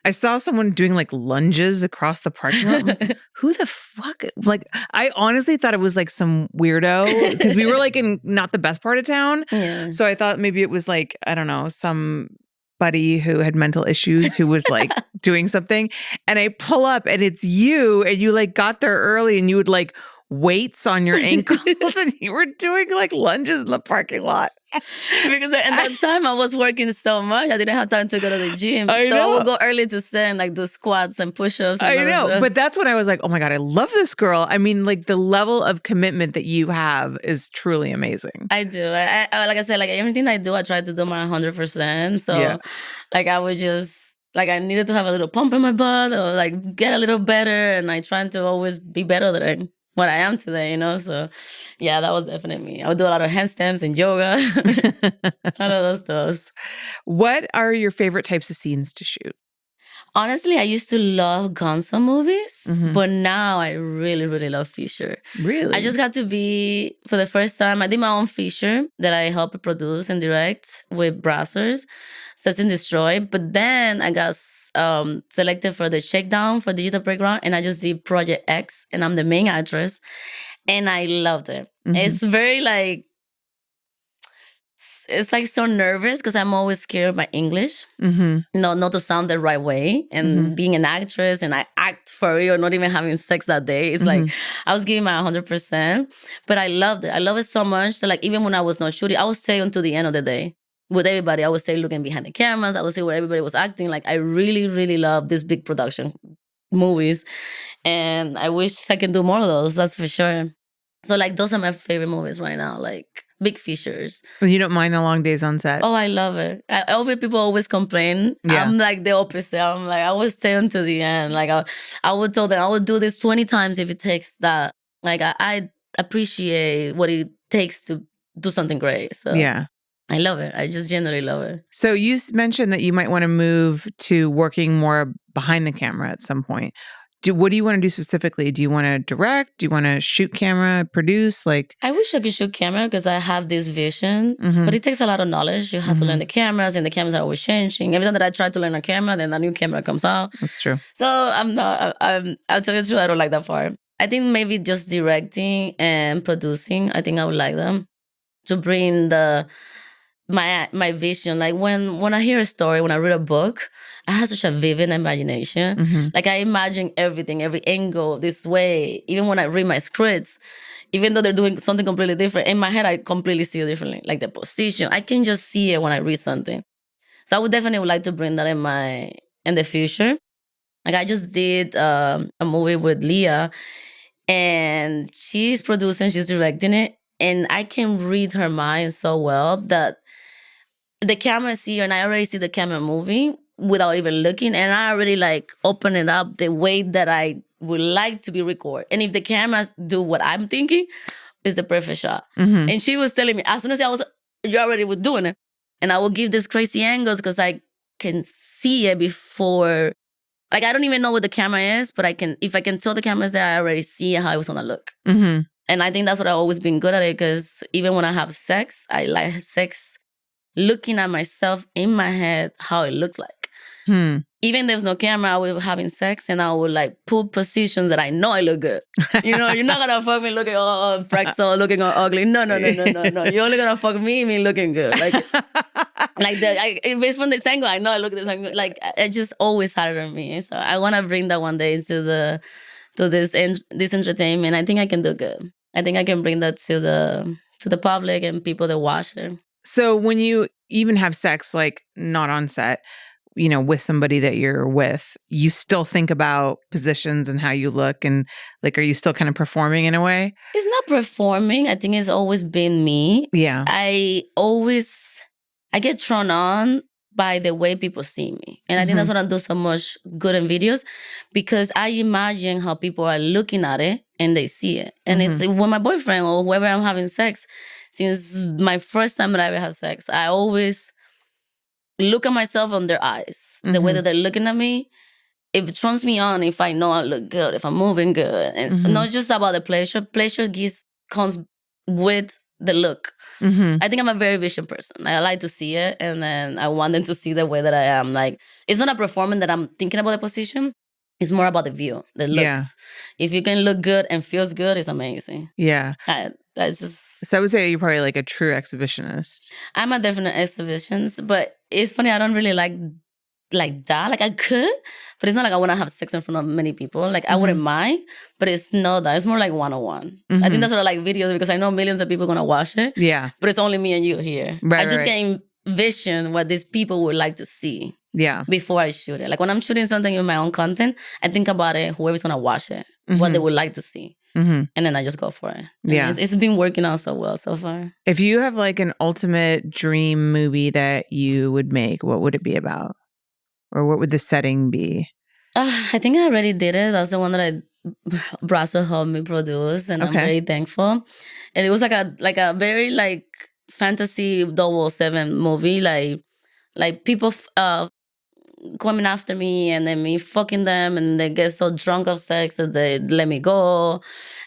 I saw someone doing like lunges across the parking lot. Like, who the fuck? Like, I honestly thought it was like some weirdo because we were like in not the best part of town. Yeah. So I thought maybe it was like, I don't know, some buddy who had mental issues who was like doing something. And I pull up and it's you and you like got there early and you would like weights on your ankles and you were doing like lunges in the parking lot. Because at that time I was working so much, I didn't have time to go to the gym. I would go early to set and like do squats and push-ups. And I know, but that's when I was like, oh my God, I love this girl. I mean, like the level of commitment that you have is truly amazing. I do. I like I said, like everything I do, I try to do my 100%. So like I would just, like I needed to have a little pump in my butt or like get a little better. And I try to always be better than what I am today, you know? So yeah, that was definitely me. I would do a lot of handstands and yoga. All of those stuff. What are your favorite types of scenes to shoot? Honestly, I used to love Gonzo movies, but now I really, really love feature. Really? I just got to be, for the first time, I did my own feature that I helped produce and direct with Brazzers, Search and Destroy. But then I got selected for the Shakedown for Digital Playground, and I just did Project X, and I'm the main actress. And I loved it. It's very like, it's like so nervous because I'm always scared of my English. Not to sound the right way. And being an actress and I act for real, not even having sex that day. It's like, I was giving my 100%. But I loved it. I love it so much. So like, even when I was not shooting, I would stay until the end of the day with everybody. I would stay looking behind the cameras. I would stay where everybody was acting. Like, I really, really love this big production movies. And I wish I can do more of those. That's for sure. So like those are my favorite movies right now, like big features. Well, you don't mind the long days on set? Oh, I love it. People always complain. Yeah. I'm like the opposite. I'm like, I will stay until the end. Like I would tell them I would do this 20 times if it takes that. Like I appreciate what it takes to do something great. So yeah, I love it. I just generally love it. So you mentioned that you might want to move to working more behind the camera at some point. What do you want to do specifically? Do you want to direct? Do you want to shoot camera, produce? Like, I wish I could shoot camera because I have this vision, but it takes a lot of knowledge. You have to learn the cameras, and the cameras are always changing. Every time that I try to learn a camera, then a new camera comes out. That's true. So I'll tell you the truth, I don't like that part. I think maybe just directing and producing, I think I would like them to bring my vision. Like when I hear a story, when I read a book, I have such a vivid imagination. Like I imagine everything, every angle this way. Even when I read my scripts, even though they're doing something completely different, in my head, I completely see it differently. Like the position, I can just see it when I read something. So I would definitely like to bring that in the future. Like I just did a movie with Leah, and she's producing, she's directing it, and I can read her mind so well that the camera is here, and I already see the camera moving without even looking, and I already like open it up the way that I would like to be recorded. And if the cameras do what I'm thinking, it's the perfect shot. And she was telling me, as soon as you already were doing it. And I will give these crazy angles because I can see it before. Like, I don't even know what the camera is, but if I can tell the camera's there, I already see how it was going to look. And I think that's what I've always been good at it, because even when I have sex, I like sex looking at myself in my head, how it looks like. Even if there's no camera, I will be having sex, and I will like put positions that I know I look good. You know, you're not gonna fuck me looking all fractal, looking all ugly. No. You're only gonna fuck me looking good. Like, based on this angle, I know I look at this angle. Like, it just always harder on me. So I want to bring that one day to this entertainment. I think I can do good. I think I can bring that to the public and people that watch it. So when you even have sex, like not on set, you know, with somebody that you're with, you still think about positions and how you look, and like, are you still kind of performing in a way? It's not performing. I think it's always been me. Yeah. I get thrown on by the way people see me. And I think that's what I do so much good in videos, because I imagine how people are looking at it and they see it. And it's with my boyfriend or whoever I'm having sex. Since my first time that I ever had sex, I always look at myself on their eyes. The way that they're looking at me, it turns me on if I know I look good, if I'm moving good. And not just about the pleasure. Pleasure comes with the look. I think I'm a very vision person. I like to see it, and then I want them to see the way that I am. Like, it's not a performance that I'm thinking about the position. It's more about the view, the looks. Yeah. If you can look good and feels good, it's amazing. Yeah. That's just... So I would say you're probably like a true exhibitionist. I'm a definite exhibitionist, but it's funny, I don't really like that. Like, I could, but it's not like I want to have sex in front of many people. Like, I wouldn't mind, but it's not that. It's more like one-on-one. I think that's what I like videos, because I know millions of people are going to watch it. Yeah. But it's only me and you here. I just can't envision what these people would like to see. Yeah. Before I shoot it. Like, when I'm shooting something in my own content, I think about it, whoever's going to watch it, what they would like to see. And then I just go for it. And yeah. It's been working out so well so far. If you have like an ultimate dream movie that you would make, what would it be about? Or what would the setting be? I think I already did it. That's the one that Brasso helped me produce. And I'm very thankful. And it was like a very like fantasy 007 movie. Like people coming after me, and then me fucking them, and they get so drunk of sex that they let me go,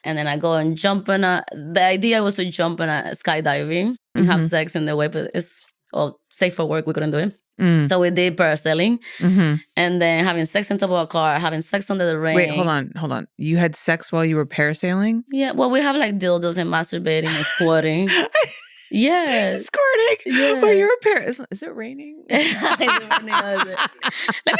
and then I go and jump on the idea was to jump on a skydiving and have sex in the way, but it's all safe for work, we couldn't do it. So we did parasailing, and then having sex on top of a car, having sex under the rain. Wait, hold on. You had sex while you were parasailing? Yeah, well, we have like dildos and masturbating and squatting. Yes. Squirting. Yeah. When you're a parent. Is it raining? Let me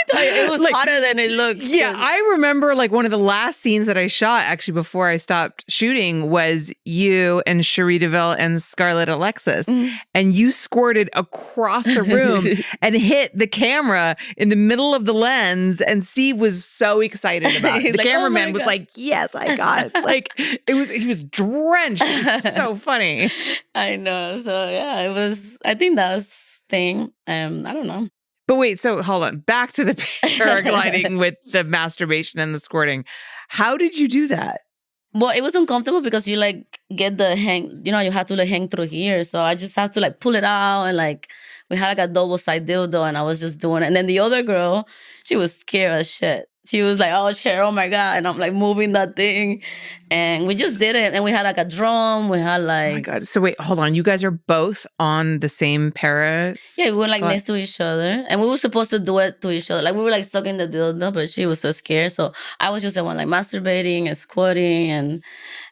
tell you, it was hotter than it looks. Yeah, I remember like one of the last scenes that I shot actually before I stopped shooting was you and Cherie DeVille and Scarlett Alexis. And you squirted across the room and hit the camera in the middle of the lens. And Steve was so excited about it. The cameraman was like, yes, I got it. Like he was drenched. It was so funny. I know. So yeah, it was, I think that's thing. I don't know. But wait, so hold on. Back to the paragliding with the masturbation and the squirting. How did you do that? Well, it was uncomfortable because you like get the hang, you have to like hang through here. So I just had to like pull it out and like we had like a double side dildo and I was just doing it. And then the other girl, she was scared as shit. She was like, oh shit, oh my God. And I'm like moving that thing. And we just did it. And we had like a drum. We had like... Oh my God. So wait, hold on. You guys are both on the same paras? Yeah, we were like next to each other. And we were supposed to do it to each other. Like we were like stuck in the dildo, but she was so scared. So I was just the one like masturbating and squatting and...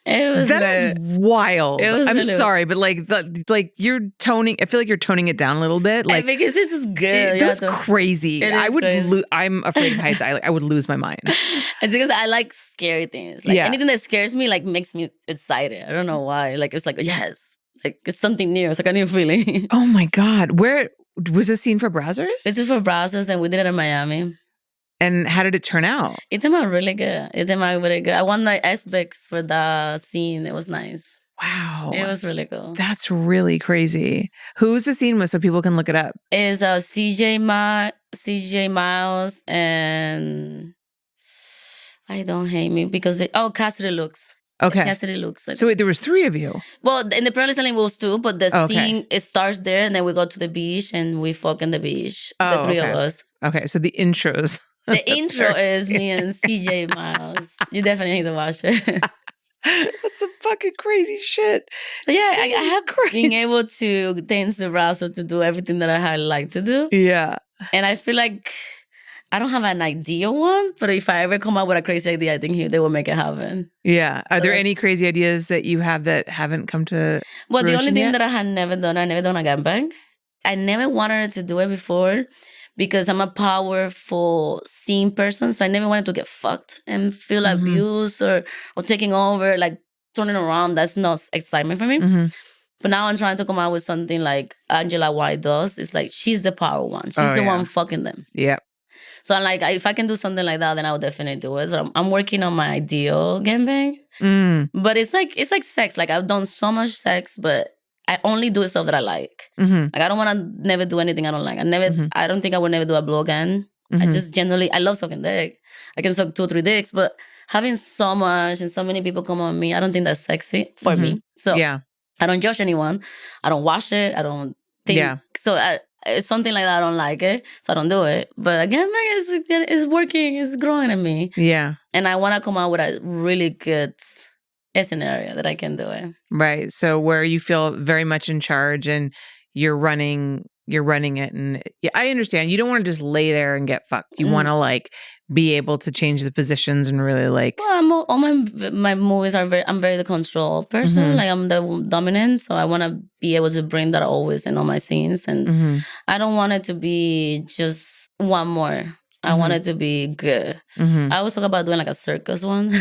It was that is wild. I'm really sorry, but like you're toning. I feel like you're toning it down a little bit. Like because this is good. That's crazy. I would. I'm afraid of heights. I would lose my mind. And because I like scary things. Like anything that scares me, like makes me excited. I don't know why. Like it's like yes, like it's something new. It's like a new feeling. Oh my God, where was this scene for Brazzers? It's for Brazzers, and we did it in Miami. And how did it turn out? It turned out really good. It turned out really good. I won the SBEX for the scene. It was nice. Wow. It was really cool. That's really crazy. Who's the scene with so people can look it up? It's CJ Miles and I don't hate me because Cassidy Looks. Okay. Cassidy Looks. So wait, there was 3 of you. Well, in the paralleling was 2, but the scene, it starts there and then we go to the beach and we fuck on the beach. The 3 of us. Okay, so the intros. The intro is me and CJ Miles. You definitely need to watch it. That's some fucking crazy shit. So yeah, I have been able to dance the browser to do everything that I like to do. Yeah. And I feel like I don't have an ideal one, but if I ever come up with a crazy idea, I think they will make it happen. Yeah. So are there any crazy ideas that you have that haven't come to Well, the only thing yet? that I had never done a gangbang. I never wanted to do it before because I'm a powerful scene person. So I never wanted to get fucked and feel abused or taking over, like turning around. That's not excitement for me. But now I'm trying to come out with something like Angela White does. It's like she's the power one. She's the one fucking them. Yeah. So I'm like, if I can do something like that, then I would definitely do it. So I'm working on my ideal gangbang. But it's like sex. Like I've done so much sex, but I only do stuff that I like. Like I don't want to never do anything I don't like. I don't think I would never do a blow again. I just generally, I love sucking dick. I can suck 2 or 3 dicks, but having so much and so many people come on me, I don't think that's sexy for me. So I don't judge anyone. I don't watch it. I don't think. Yeah. So it's something like that. I don't like it. So I don't do it. But again, it's working. It's growing in me. Yeah. And I want to come out with a really good scenario that I can do it. Right. So where you feel very much in charge and you're running it. And I understand. You don't want to just lay there and get fucked. You want to like be able to change the positions and really like... Well, all my movies are I'm very the control person. Like I'm the dominant. So I want to be able to bring that always in all my scenes. And I don't want it to be just one more. I want it to be good. I always talk about doing like a circus one.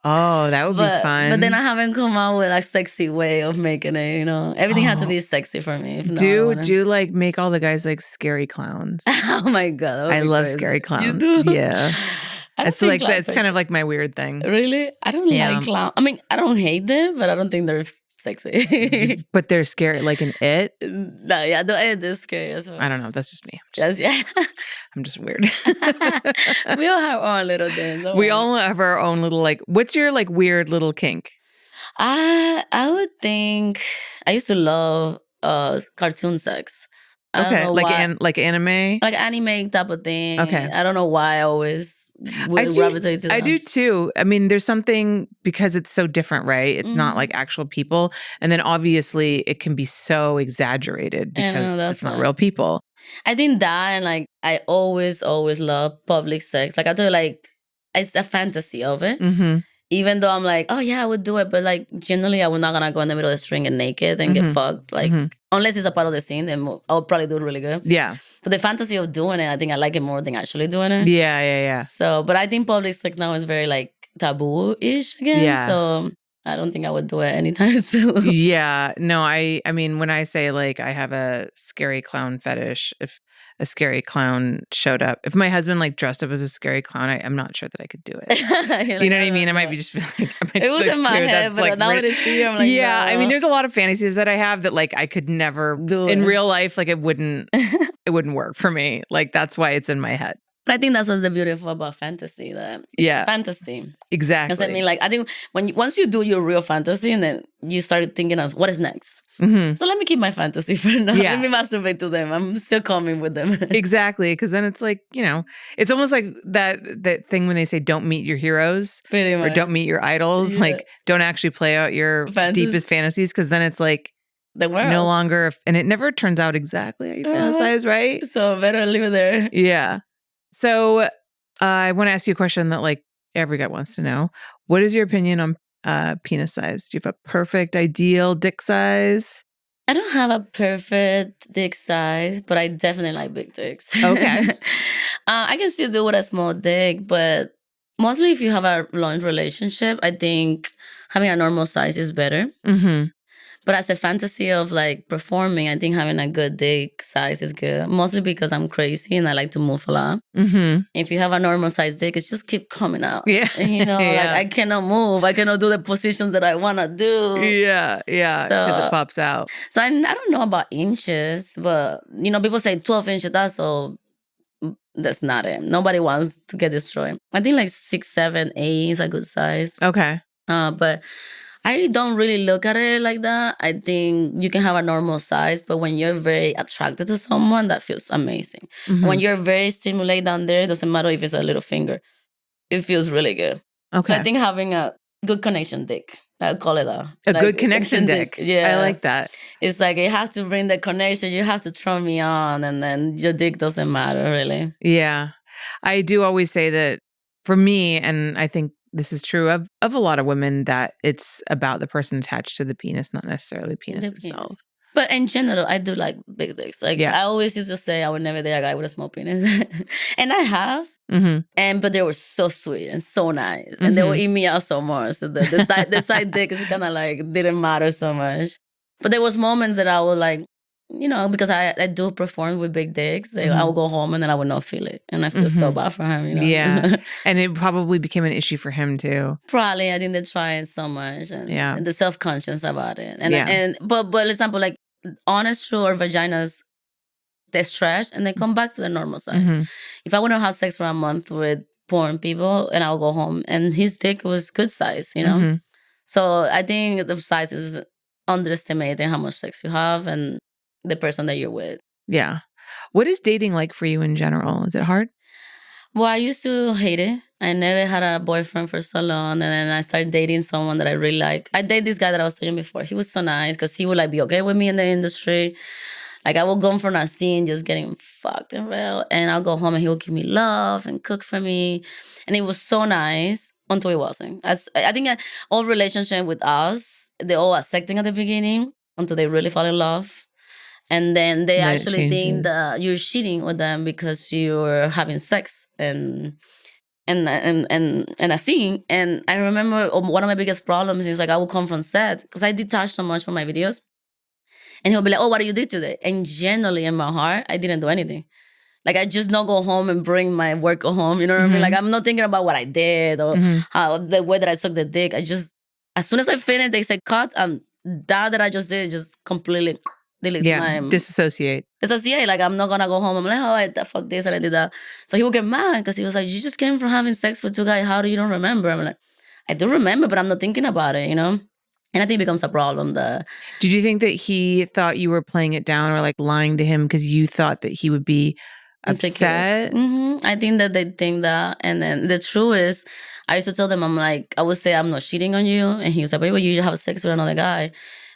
Oh, that would be fun. But then I haven't come out with a sexy way of making it, Everything had to be sexy for me. Do like make all the guys like scary clowns. Oh my God. I love scary clowns. You do? Yeah. It's like that's kind of like my weird thing. Really? I don't like clowns. I mean, I don't hate them, but I don't think they're sexy. But they're scary, like in It? No, yeah, the It is scary as well. I don't know. That's just me. I'm just weird. We all have our own little thing. We all have our own little like. What's your like weird little kink? I would think I used to love cartoon sex. Okay, like anime, like anime type of thing. Okay, I don't know why I always gravitate to them. I do too. I mean, there's something because it's so different, right? It's not like actual people, and then obviously it can be so exaggerated because it's not real people. I think that, and like I always love public sex. Like I do, like it's a fantasy of it. even though I'm like, oh yeah, I would do it, but like generally I would not gonna go in the middle of the string and naked and get fucked. Like unless it's a part of the scene, then I'll probably do it really good. Yeah. But the fantasy of doing it, I think I like it more than actually doing it. Yeah. So, but I think public sex now is very like taboo-ish again. Yeah. So I don't think I would do it anytime soon. Yeah. No, I mean, when I say like I have a scary clown fetish, if a scary clown showed up, if my husband like dressed up as a scary clown, I'm not sure that I could do it. You know what I mean? I might be just like, it was in my head, but now that I see it, I'm like, yeah. no. I mean, there's a lot of fantasies that I have that like I could never do in real life. Like it wouldn't work for me. Like that's why it's in my head. But I think that's what's the beautiful about fantasy. That fantasy. Exactly. Because I mean, like I think once you do your real fantasy, and then you start thinking of what is next. So let me keep my fantasy for now. Yeah. Let me masturbate to them. I'm still coming with them. Exactly. Because then it's like, you know, it's almost like that thing when they say don't meet your heroes or don't meet your idols. Yeah. Like don't actually play out your deepest fantasies. Because then it's like no longer, and it never turns out exactly how you fantasize, right? So better leave it there. Yeah. So I want to ask you a question that like every guy wants to know. What is your opinion on penis size? Do you have a perfect, ideal dick size? I don't have a perfect dick size, but I definitely like big dicks. Okay. I can still do with a small dick, but mostly if you have a long relationship, I think having a normal size is better. But as a fantasy of like performing, I think having a good dick size is good. Mostly because I'm crazy and I like to move a lot. If you have a normal size dick, it's just keep coming out. Yeah. And, you know, like I cannot move. I cannot do the positions that I want to do. Yeah. Because it pops out. So I don't know about inches, but, you know, people say 12 inches, that's not it. Nobody wants to get destroyed. I think like 6, 7, 8 is a good size. Okay. But I don't really look at it like that. I think you can have a normal size, but when you're very attracted to someone, that feels amazing. When you're very stimulated down there, it doesn't matter if it's a little finger. It feels really good. Okay. So I think having a good connection dick, I'll call it that. A like, good connection dick. Yeah. I like that. It's like it has to bring the connection. You have to turn me on, and then your dick doesn't matter, really. Yeah. I do always say that for me, and I think this is true of a lot of women, that it's about the person attached to the penis, not necessarily penis itself. But in general, I do like big dicks. Like I always used to say I would never date a guy with a small penis. And I have. But they were so sweet and so nice. And they would eat me out so much. So the side dick is kind of like didn't matter so much. But there was moments that I would like, you know, because I do perform with big dicks. I would go home and then I would not feel it. And I feel so bad for him, you know? Yeah. And it probably became an issue for him too. Probably. I think they tried so much. And the self-conscious about it. But for example, like honest true or vaginas, they stretch and they come back to the normal size. If I wouldn't have sex for a month with porn people and I'll go home and his dick was good size, you know? So I think the size is underestimating how much sex you have and the person that you're with. Yeah. What is dating like for you in general? Is it hard? Well, I used to hate it. I never had a boyfriend for so long. And then I started dating someone that I really like. I dated this guy that I was telling you before. He was so nice because he would like be okay with me in the industry. Like I would go from a scene just getting fucked and real. And I'll go home and he would give me love and cook for me. And it was so nice until it wasn't. I think all relationship with us, they're all accepting at the beginning until they really fall in love. And then they actually think that you're cheating with them because you're having sex and a scene. And I remember one of my biggest problems is like I would come from set because I detach so much from my videos. And he'll be like, oh, what do you do today? And generally in my heart, I didn't do anything. Like I just not go home and bring my work home. You know what I mean? Like I'm not thinking about what I did or how the way that I sucked the dick. I just, as soon as I finish, they say cut. That I just did just completely deletes my... Disassociate. Like I'm not gonna go home. I'm like, oh, I fuck this and I did that. So he would get mad because he was like, you just came from having sex with 2 guys. How do you don't remember? I'm like, I do remember, but I'm not thinking about it, you know? And I think it becomes a problem. Did you think that he thought you were playing it down or like lying to him because you thought that he would be upset? I think that they think that. And then the truth is, I used to tell them, I'm like, I would say I'm not cheating on you. And he was like, baby, you have sex with another guy.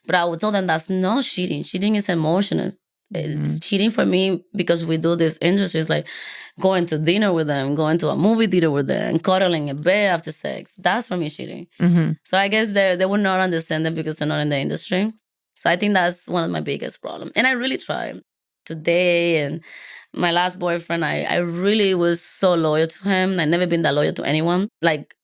But I would tell them that's not cheating. Cheating is emotional. It's cheating for me because we do this industry. It's like going to dinner with them, going to a movie theater with them, cuddling in bed after sex. That's for me cheating. So I guess they would not understand it because they're not in the industry. So I think that's one of my biggest problems. And I really try today and my last boyfriend, I really was so loyal to him. I've never been that loyal to anyone. Like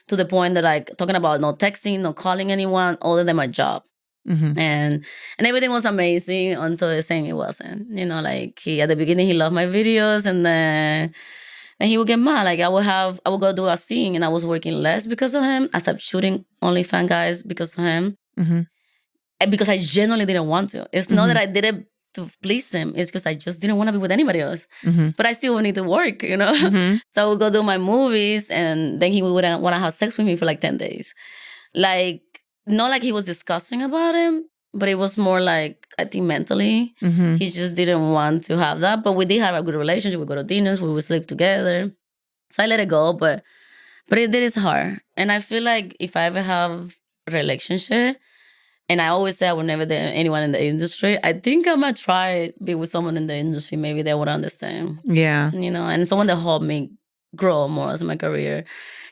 to the point that like talking about no texting, no calling anyone other than my job. And everything was amazing until the saying it wasn't. You know, like at the beginning he loved my videos and then he would get mad. Like I would go do a scene and I was working less because of him. I stopped shooting OnlyFans guys because of him. And because I genuinely didn't want to. It's not that I did it to please him. It's because I just didn't want to be with anybody else. But I still need to work, you know? So I would go do my movies and then he wouldn't want to have sex with me for like 10 days. Like, not like he was discussing about him, but it was more like, I think mentally, he just didn't want to have that. But we did have a good relationship. We go to dinners, we would sleep together. So I let it go, but it is hard. And I feel like if I ever have a relationship, and I always say I would never date anyone in the industry, I think I might try be with someone in the industry. Maybe they would understand. Yeah. You know, and someone that helped me grow more as my career.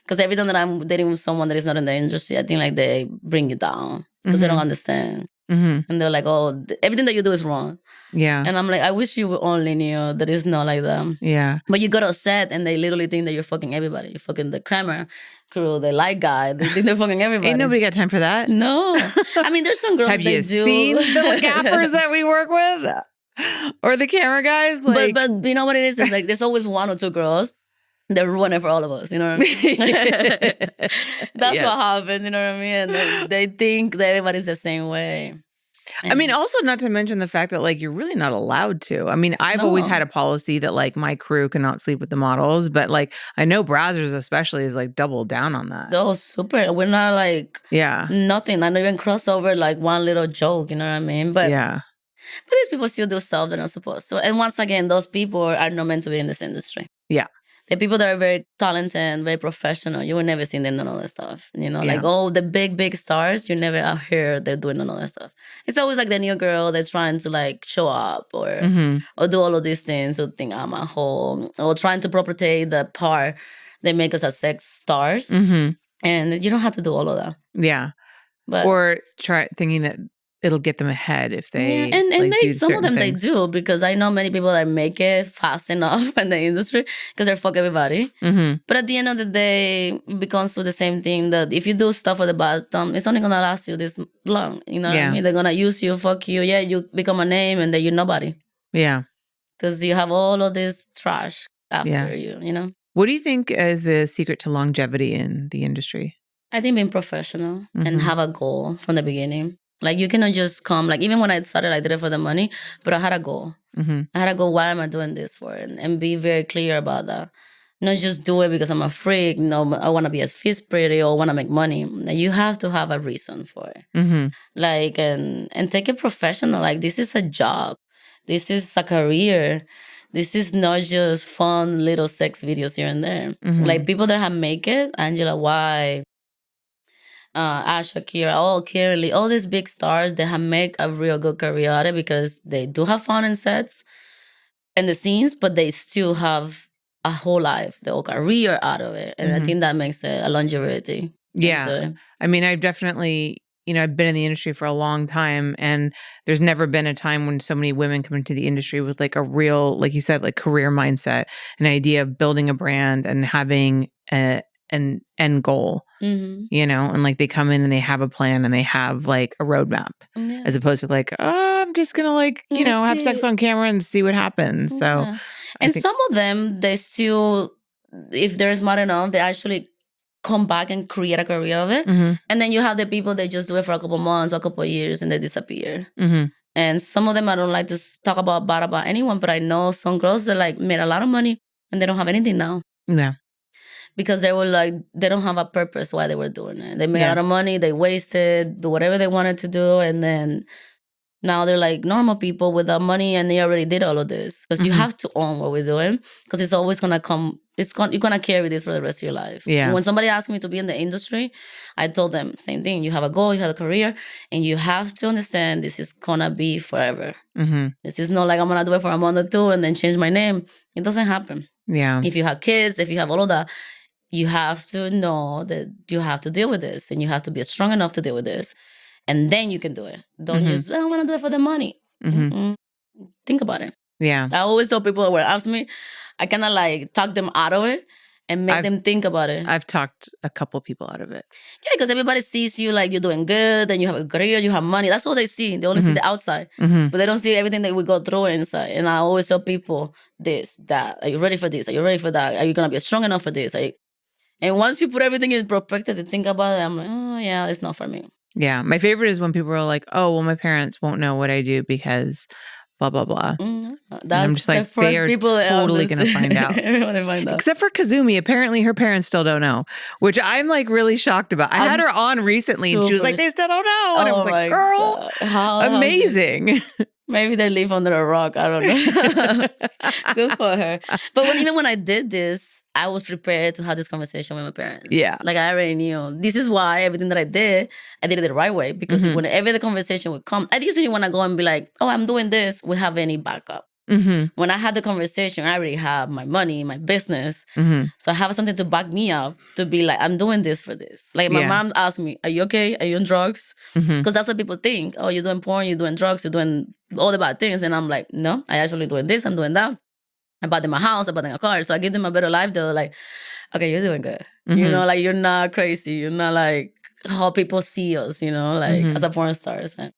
Because every time that I'm dating with someone that is not in the industry, I think like they bring you down because they don't understand. And they're like, oh, everything that you do is wrong. Yeah. And I'm like, I wish you only knew that it's not like that. Yeah. But you got upset and they literally think that you're fucking everybody. You're fucking the Kramer crew, the light guy. They think they're fucking everybody. Ain't nobody got time for that. No. I mean, there's some girls Have you seen the gaffers that we work with? Or the camera guys? Like... But you know what it is? It's like there's always one or two girls that ruin it for all of us, you know what I mean? That's what happens, you know what I mean? And they think that everybody's the same way. I mean, also not to mention the fact that like you're really not allowed to. I mean, I've always had a policy that like my crew cannot sleep with the models, but like I know Brazzers especially is like double down on that. Oh, super. We're not like nothing. Not even crossover like one little joke, you know what I mean? But but these people still do stuff they're not supposed to. And once again, those people are not meant to be in this industry. Yeah. The people that are very talented and very professional, you will never see them doing all that stuff. You know, like, oh, the big stars, you never out here they're doing all that stuff. It's always like the new girl that's trying to like show up or do all of these things or think I'm at home or trying to perpetuate the part they make us as sex stars. And you don't have to do all of that. Yeah. But, or try thinking that it'll get them ahead if they and like, they do some of them things. they do because I know many people that make it fast enough in the industry because they fuck everybody. But at the end of the day, it becomes to the same thing that if you do stuff at the bottom, it's only gonna last you this long. You know what I mean? They're gonna use you, fuck you. Yeah, you become a name and then you're nobody. Yeah, because you have all of this trash after you. You know. What do you think is the secret to longevity in the industry? I think being professional and have a goal from the beginning. Like, you cannot just come, like, even when I started, I did it for the money, but I had a goal. I had a goal, why am I doing this for? And be very clear about that. Not just do it because I'm a freak, you know, I want to be a fist pretty or want to make money. Like, you have to have a reason for it. Like, and take it professional. Like, this is a job. This is a career. This is not just fun little sex videos here and there. Like, people that have make it, Angela White, Asha, Kira, Kirli, all these big stars, they have make a real good career out of it because they do have fun in sets and the scenes, but they still have a whole life, the whole career out of it. And I think that makes it a longevity. Yeah. I mean, I've definitely, you know, I've been in the industry for a long time and there's never been a time when so many women come into the industry with like a real, like you said, like career mindset, an idea of building a brand and having an end goal, you know, and like they come in and they have a plan and they have like a roadmap as opposed to like, oh, I'm just gonna like, you know, have sex on camera and see what happens. So, and some of them, they still, if they're smart enough, they actually come back and create a career of it. And then you have the people that just do it for a couple months or a couple of years and they disappear. And some of them, I don't like to talk bad about anyone, but I know some girls that like made a lot of money and they don't have anything now. Yeah. Because they were like, they don't have a purpose why they were doing it. They made a lot of money, they wasted, do whatever they wanted to do, and then Now they're like normal people without money, and they already did all of this. Because you have to own what we're doing, because it's always gonna come. You're gonna carry this for the rest of your life. Yeah. When somebody asked me to be in the industry, I told them same thing. You have a goal, you have a career, and you have to understand this is gonna be forever. This is not like I'm gonna do it for a month or two and then change my name. It doesn't happen. Yeah. If you have kids, if you have all of that, you have to know that you have to deal with this, and you have to be strong enough to deal with this. And then you can do it. Don't just, I want to do it for the money. Think about it. Yeah. I always tell people when ask me, I kind of like talk them out of it and make them think about it. I've talked a couple people out of it. Yeah, because everybody sees you like you're doing good and you have a career, you have money. That's all they see. They only see the outside. But they don't see everything that we go through inside. And I always tell people this, that. Are you ready for this? Are you ready for that? Are you going to be strong enough for this? And once you put everything in perspective and think about it, I'm like, oh, yeah, it's not for me. Yeah. My favorite is when people are like, oh, well, my parents won't know what I do because blah, blah, blah. That's I'm just like, the first they are people totally going to find out. Except for Kazumi. Apparently, her parents still don't know, which I'm like really shocked about. I had her on recently and she was like, they still don't know. And I was like, girl, amazing. Maybe they live under a rock. I don't know. Good for her. But even when I did this, I was prepared to have this conversation with my parents. Yeah. Like I already knew. This is why everything that I did it the right way. Because whenever the conversation would come, I usually want to go and be like, oh, I'm doing this. We have any backup. When I had the conversation, I already have my money, my business. So I have something to back me up to be like, I'm doing this for this. Like my mom asked me, are you okay? Are you on drugs? Because that's what people think. Oh, you're doing porn, you're doing drugs, you're doing all the bad things. And I'm like, no, I actually doing this, I'm doing that. I bought them a house, I bought them a car. So I give them a better life. They're like, okay, you're doing good. You know, like you're not crazy. You're not like how people see us, you know, like as a porn star. So.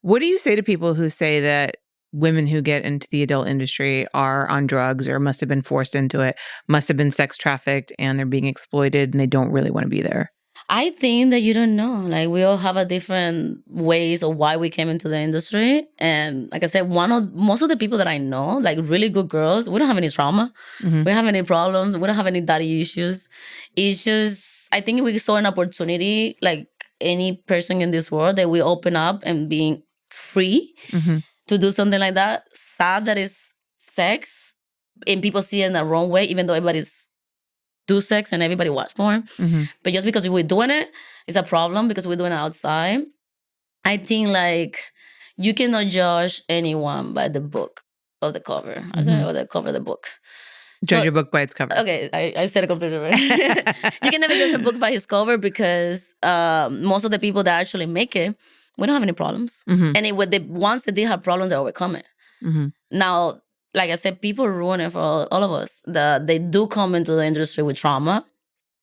What do you say to people who say that women who get into the adult industry are on drugs or must have been forced into it, must have been sex trafficked, and they're being exploited and they don't really want to be there? I think that you don't know. Like we all have a different ways of why we came into the industry. And like I said, most of the people that I know, like really good girls, we don't have any trauma. We don't have any problems. We don't have any daddy issues. It's just, I think we saw an opportunity, like any person in this world, that we open up and being free to do something like that. Sad that it's sex and people see it in the wrong way, even though everybody's do sex and everybody watch porn. But just because we're doing it, it's a problem because we're doing it outside. I think like you cannot judge anyone by the book of the cover. I said, or the cover of the book. Judge a book by its cover. Okay, I said it completely right. You can never judge a book by its cover because most of the people that actually make it, we don't have any problems. And once they did have problems, they overcome it. Now, like I said, people ruin it for all of us. They do come into the industry with trauma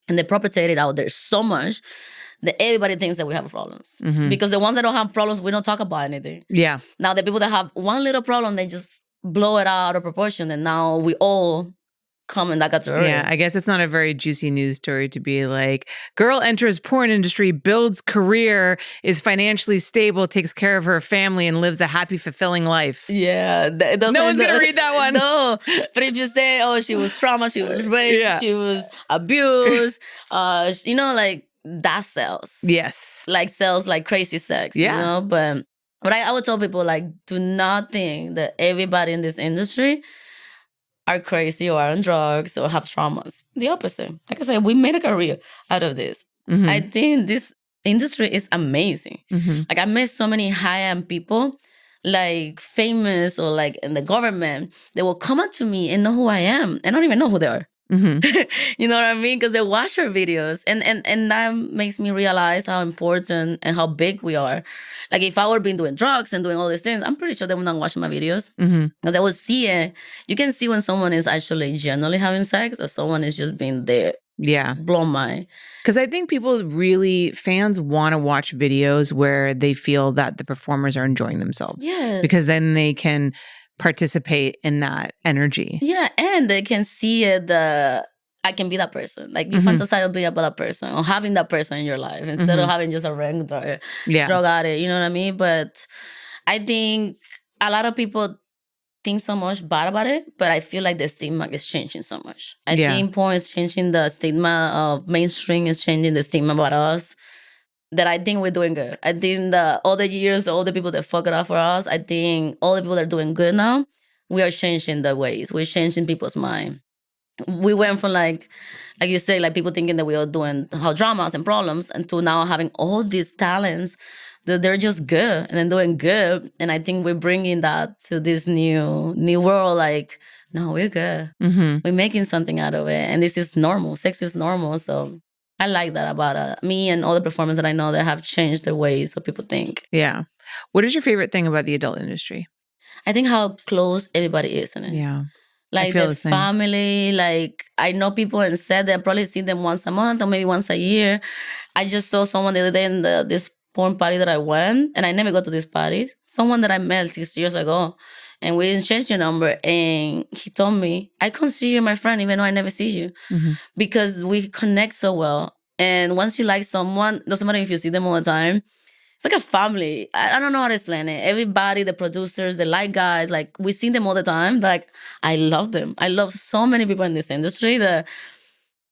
and they perpetrate it out there so much that everybody thinks that we have problems. Because the ones that don't have problems, we don't talk about anything. Yeah. Now, the people that have one little problem, they just blow it out of proportion. And now we all come in that category. Yeah, I guess it's not a very juicy news story to be like, girl enters porn industry, builds career, is financially stable, takes care of her family, and lives a happy, fulfilling life. Yeah. No one's going to read that one. No. But if you say, oh, she was trauma, she was raped, she was abused, you know, like that sells. Yes. Like sells like crazy sex, you know? But I would tell people, like, do not think that everybody in this industry are crazy or are on drugs or have traumas. The opposite. Like I said, we made a career out of this. I think this industry is amazing. Like I met so many high-end people, like famous or like in the government. They will come up to me and know who I am. And I don't even know who they are. You know what I mean? Because they watch our videos. And that makes me realize how important and how big we are. Like if I were been doing drugs and doing all these things, I'm pretty sure they would not watch my videos. Because they would see it. You can see when someone is actually genuinely having sex or someone is just being there. Yeah. Blow my... Because I think fans want to watch videos where they feel that the performers are enjoying themselves. Yes. Because then they can participate in that energy. Yeah, and they can see it, I can be that person. Like you fantasize of being about that person or having that person in your life instead of having just a random drug addict, you know what I mean? But I think a lot of people think so much bad about it, but I feel like the stigma is changing so much. I think porn is changing the stigma of mainstream, is changing the stigma about us. that I think we're doing good. I think that all the years, all the people that fuck it up for us, I think all the people that are doing good now, we are changing the ways. We're changing people's mind. We went from like you say, like people thinking that we are doing how dramas and problems, and to now having all these talents that they're just good and then doing good. And I think we're bringing that to this new world. Like, no, we're good. We're making something out of it, and this is normal. Sex is normal. So I like that about me and all the performers that I know that have changed their ways so people think. Yeah. What is your favorite thing about the adult industry? I think how close everybody is in it. Yeah. Like the family, like I know people and said that I probably see them once a month or maybe once a year. I just saw someone the other day in this porn party that I went, and I never go to these parties. Someone that I met 6 years ago, and we didn't change your number, and he told me, I consider you my friend even though I never see you. Because we connect so well. And once you like someone, doesn't matter if you see them all the time, it's like a family. I don't know how to explain it. Everybody, the producers, the light guys, like we see them all the time. Like I love them. I love so many people in this industry that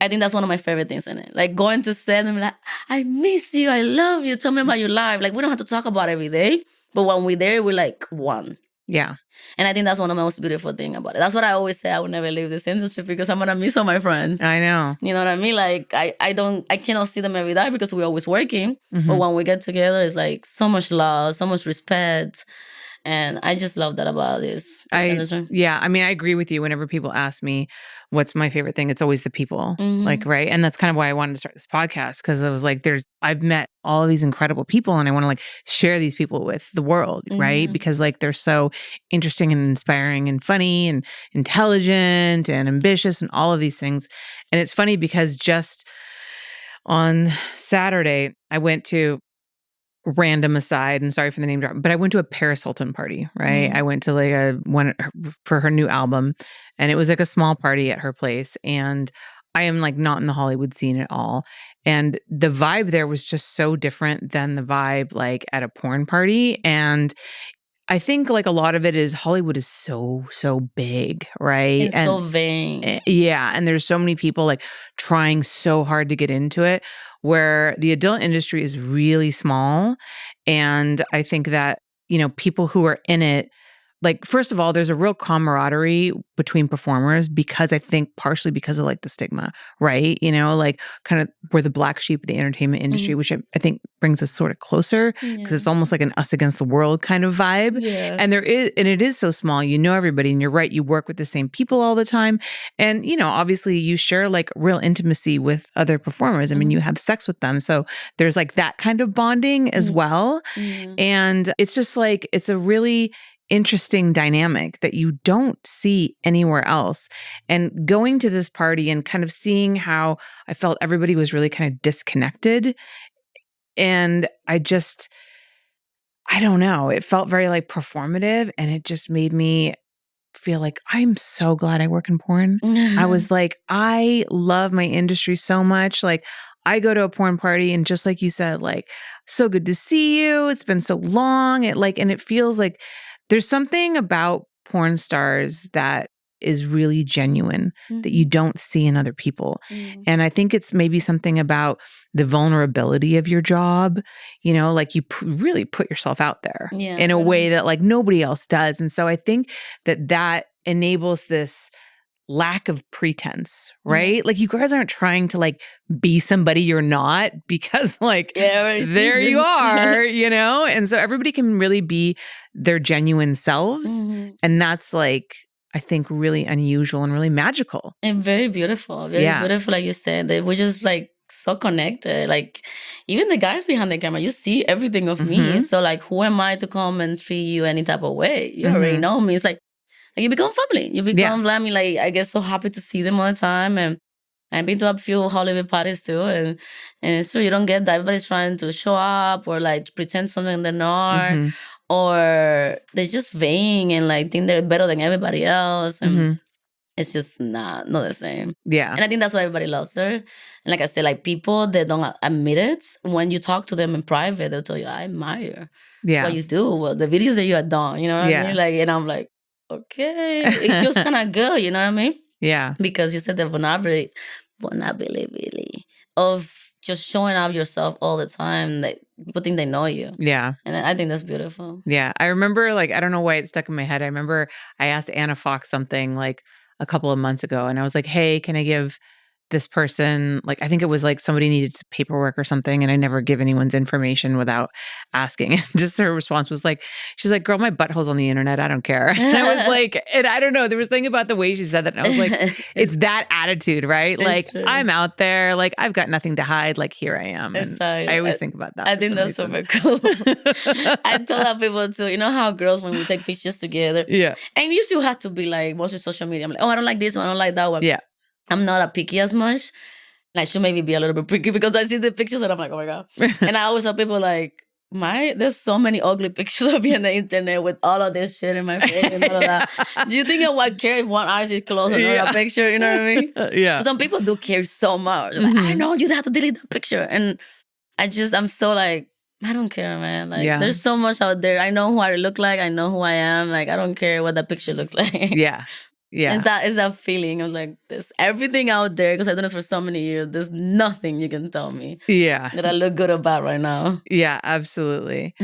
I think that's one of my favorite things in it. Like going to set them like, I miss you, I love you, tell me about your life. Like we don't have to talk about every day, but when we're there, we're like one. Yeah. And I think that's one of the most beautiful things about it. That's what I always say. I would never leave this industry because I'm going to miss all my friends. I know. You know what I mean? Like, I cannot see them every day because we're always working. But when we get together, it's like so much love, so much respect. And I just love that about this industry. Yeah. I mean, I agree with you. Whenever people ask me what's my favorite thing, it's always the people. Like, right. And that's kind of why I wanted to start this podcast, because I was like, I've met all of these incredible people and I want to like share these people with the world, right? Because like they're so interesting and inspiring and funny and intelligent and ambitious and all of these things. And it's funny because just on Saturday, I went to random aside, and sorry for the name drop, but I went to a Paris Hilton party, right? I went to like one for her new album, and it was like a small party at her place. And I am like not in the Hollywood scene at all. And the vibe there was just so different than the vibe like at a porn party. And I think like a lot of it is Hollywood is so big, right? It's so vain. Yeah. And there's so many people like trying so hard to get into it, where the adult industry is really small. And I think that, you know, people who are in it, like, first of all, there's a real camaraderie between performers because I think partially because of like the stigma, right? You know, like kind of we're the black sheep of the entertainment industry, which I think brings us sort of closer because it's almost like an us against the world kind of vibe. Yeah. And it is so small, you know, everybody, and you're right. You work with the same people all the time. And, you know, obviously you share like real intimacy with other performers. I mean, you have sex with them. So there's like that kind of bonding as well. And it's just like, it's a really interesting dynamic that you don't see anywhere else. And going to this party and kind of seeing how I felt everybody was really kind of disconnected. And I don't know, it felt very like performative, and it just made me feel like I'm so glad I work in porn. I was like, I love my industry so much. Like I go to a porn party and just like you said, like, so good to see you. It's been so long. And it feels like there's something about porn stars that is really genuine that you don't see in other people. And I think it's maybe something about the vulnerability of your job, you know, like you really put yourself out there in a way that like nobody else does. And so I think that enables this lack of pretense, right? Like you guys aren't trying to like be somebody you're not, because like there you are, you know? And so everybody can really be their genuine selves. And that's like, I think really unusual and really magical. And very beautiful. Very beautiful, like you said. We're just like so connected. Like even the guys behind the camera, you see everything of me. So like who am I to come and treat you any type of way? You already know me. It's like you become family. You become family. Like I get so happy to see them all the time. And I've been to a few Hollywood parties too. And it's true, you don't get that. Everybody's trying to show up or like pretend something they're not. Or they're just vain and like think they're better than everybody else. And it's just not the same. Yeah. And I think that's why everybody loves her. And like I said, like people that don't admit it, when you talk to them in private, they'll tell you, I admire what you do. Well, the videos that you had done, you know what I mean? Like, and I'm like, okay. It feels kind of good, you know what I mean? Yeah. Because you said the vulnerability of just showing off yourself all the time. That people think they know you. Yeah. And I think that's beautiful. Yeah. I remember, like, I don't know why it stuck in my head. I remember I asked Anna Fox something like a couple of months ago, and I was like, hey, can I give this person, like, I think it was like somebody needed some paperwork or something, and I never give anyone's information without asking. And just her response was like, she's like, girl, my butthole's on the internet. I don't care. And I was like, and I don't know, there was something about the way she said that. And I was like, it's that attitude, right? Like, true. I'm out there, like, I've got nothing to hide. Like, here I am. And I always think about that. I think that's super cool. I tell that people too, you know how girls, when we take pictures together. Yeah. And you still have to be like, what's your social media? I'm like, oh, I don't like this one. I don't like that one. Yeah. I'm not a picky as much. And I should maybe be a little bit picky because I see the pictures and I'm like, oh my God. And I always tell people like, there's so many ugly pictures of me on the internet with all of this shit in my face and all of that. Do you think I would care if one eye is closed or not a picture? You know what I mean? Yeah. Some people do care so much. Like, I know you have to delete that picture. And I'm so like, I don't care, man. Like, there's so much out there. I know who I look like. I know who I am. Like, I don't care what that picture looks like. Yeah. Yeah. It's that feeling of like, there's everything out there, because I've done this for so many years. There's nothing you can tell me that I look good about right now. Yeah, absolutely.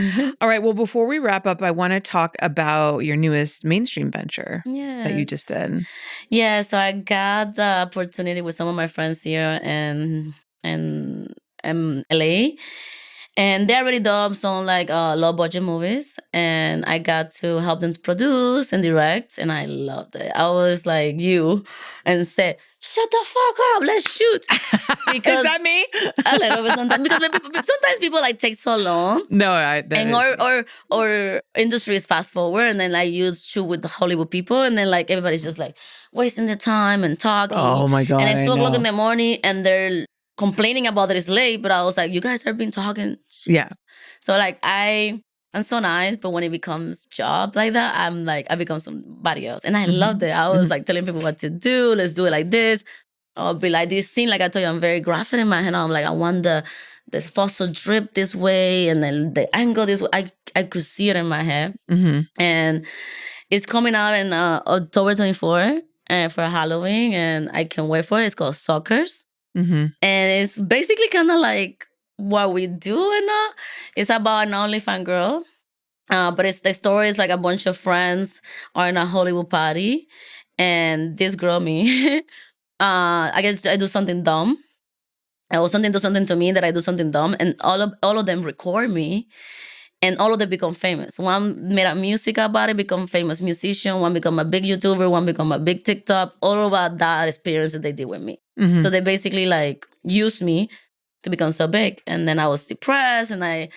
All right. Well, before we wrap up, I want to talk about your newest mainstream venture that you just did. Yeah. So I got the opportunity with some of my friends here in LA. And they already done some like low budget movies, and I got to help them produce and direct, and I loved it. I was like you, and said, "Shut the fuck up, let's shoot." Because is that me? A little bit sometimes, because sometimes people like take so long. No, or industry is fast forward, and then like you shoot with the Hollywood people, and then like everybody's just like wasting their time and talking. Oh my God! And it's 2 o'clock in the morning, and they're complaining about that it's late, but I was like, you guys have been talking. Yeah. So like I'm so nice, but when it becomes jobs like that, I'm like, I become somebody else. And I loved it. I was like telling people what to do. Let's do it like this. I'll be like this scene, like I told you, I'm very graphic in my hand. I'm like, I want the fossil drip this way, and then the angle this way. I could see it in my head. And it's coming out in October 24 for Halloween, and I can't wait for it. It's called Suckers. And it's basically kind of like what we do, and it's about an OnlyFans girl. But the story is like a bunch of friends are in a Hollywood party, and this girl, me, I guess I do something dumb. Or something do something to me that I do something dumb, and all of them record me. And all of them become famous. One made a music about it, become famous musician. One become a big YouTuber. One become a big TikTok. All about that experience that they did with me. So they basically like used me to become so big. And then I was depressed, and I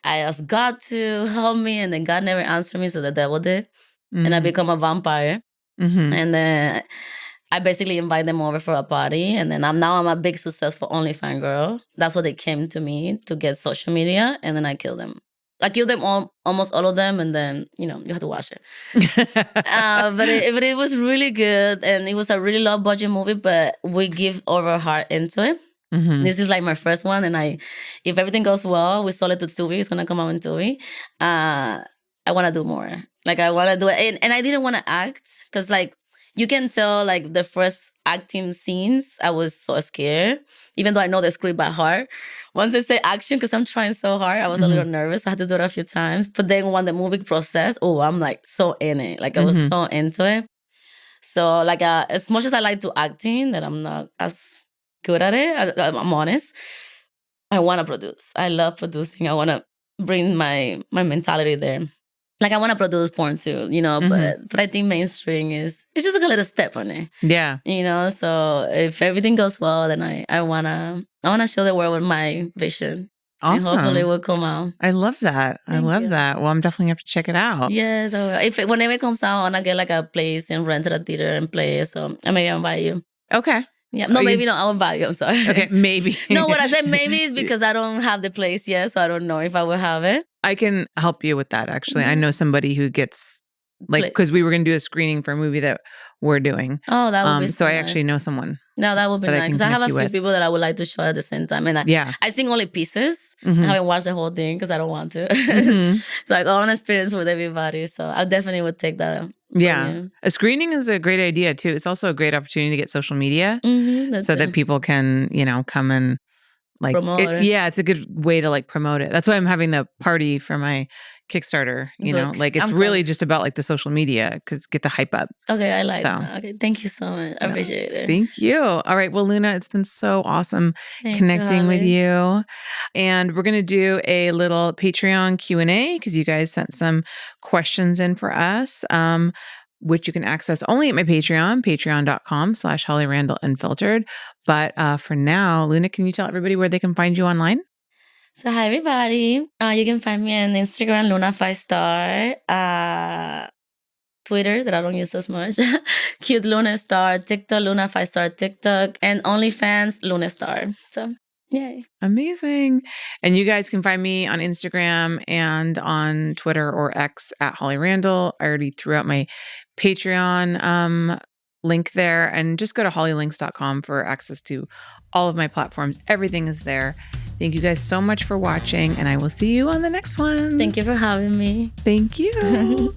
asked God to help me, and then God never answered me, so the devil did. And I become a vampire. And then I basically invite them over for a party, and then I'm a big successful OnlyFans girl. That's what they came to me to get social media, and then I killed them. I killed them almost all of them, and then, you have to watch it. But it was really good, and it was a really low budget movie, but we give our heart into it. This is like my first one, and if everything goes well, we sold it to Tubi. It's gonna come out in Tubi. I want to do more. Like, I want to do it, and I didn't want to act, because like you can tell, like the first acting scenes, I was so scared, even though I know the script by heart. Once they say action, because I'm trying so hard, I was a little nervous. I had to do it a few times. But then when the movie process, I'm like so in it. Like I was so into it. So like as much as I like to acting, that I'm not as good at it, I'm honest. I want to produce. I love producing. I want to bring my mentality there. Like, I want to produce porn too, but I think mainstream it's just like a little step on it. Yeah. So if everything goes well, then I wanna show the world with my vision. Awesome. And hopefully it will come out. I love that. I love that. Well, I'm definitely gonna have to check it out. Yes. Whenever it comes out, I wanna get like a place and rent at a theater and play it. So I may invite you. Okay. Yeah. No, maybe not. I'll invite you. I'm sorry. Okay, maybe. No, what I said maybe is because I don't have the place yet, so I don't know if I will have it. I can help you with that, actually. I know somebody who gets, like, because we were going to do a screening for a movie that we're doing. Oh, that would be so I actually know someone. No, that would be nice. Because I have a few people that I would like to show at the same time. And I sing only pieces. I haven't watched the whole thing because I don't want to. So I want to experience with everybody. So I definitely would take that. Yeah. A screening is a great idea, too. It's also a great opportunity to get social media so that people can, come and like promote it. Yeah, it's a good way to like promote it. That's why I'm having the party for my Kickstarter, you know, like it's really just about like the social media, because get the hype up. Okay, I like that. Okay, thank you so much. I appreciate it. Thank you. All right, well, Luna, it's been so awesome connecting with you. And we're going to do a little Patreon Q&A because you guys sent some questions in for us, which you can access only at my Patreon, patreon.com/HollyRandallUnfiltered. But for now, Luna, can you tell everybody where they can find you online? So hi everybody. You can find me on Instagram, Luna 5star, Twitter that I don't use as much, Cute Luna Star, TikTok, Luna 5star TikTok, and OnlyFans, Luna Star. So yay. Amazing. And you guys can find me on Instagram and on Twitter or X at Holly Randall. I already threw out my Patreon link there, and just go to hollylinks.com for access to all of my platforms. Everything is there. Thank you guys so much for watching, and I will see you on the next one. Thank you for having me. Thank you.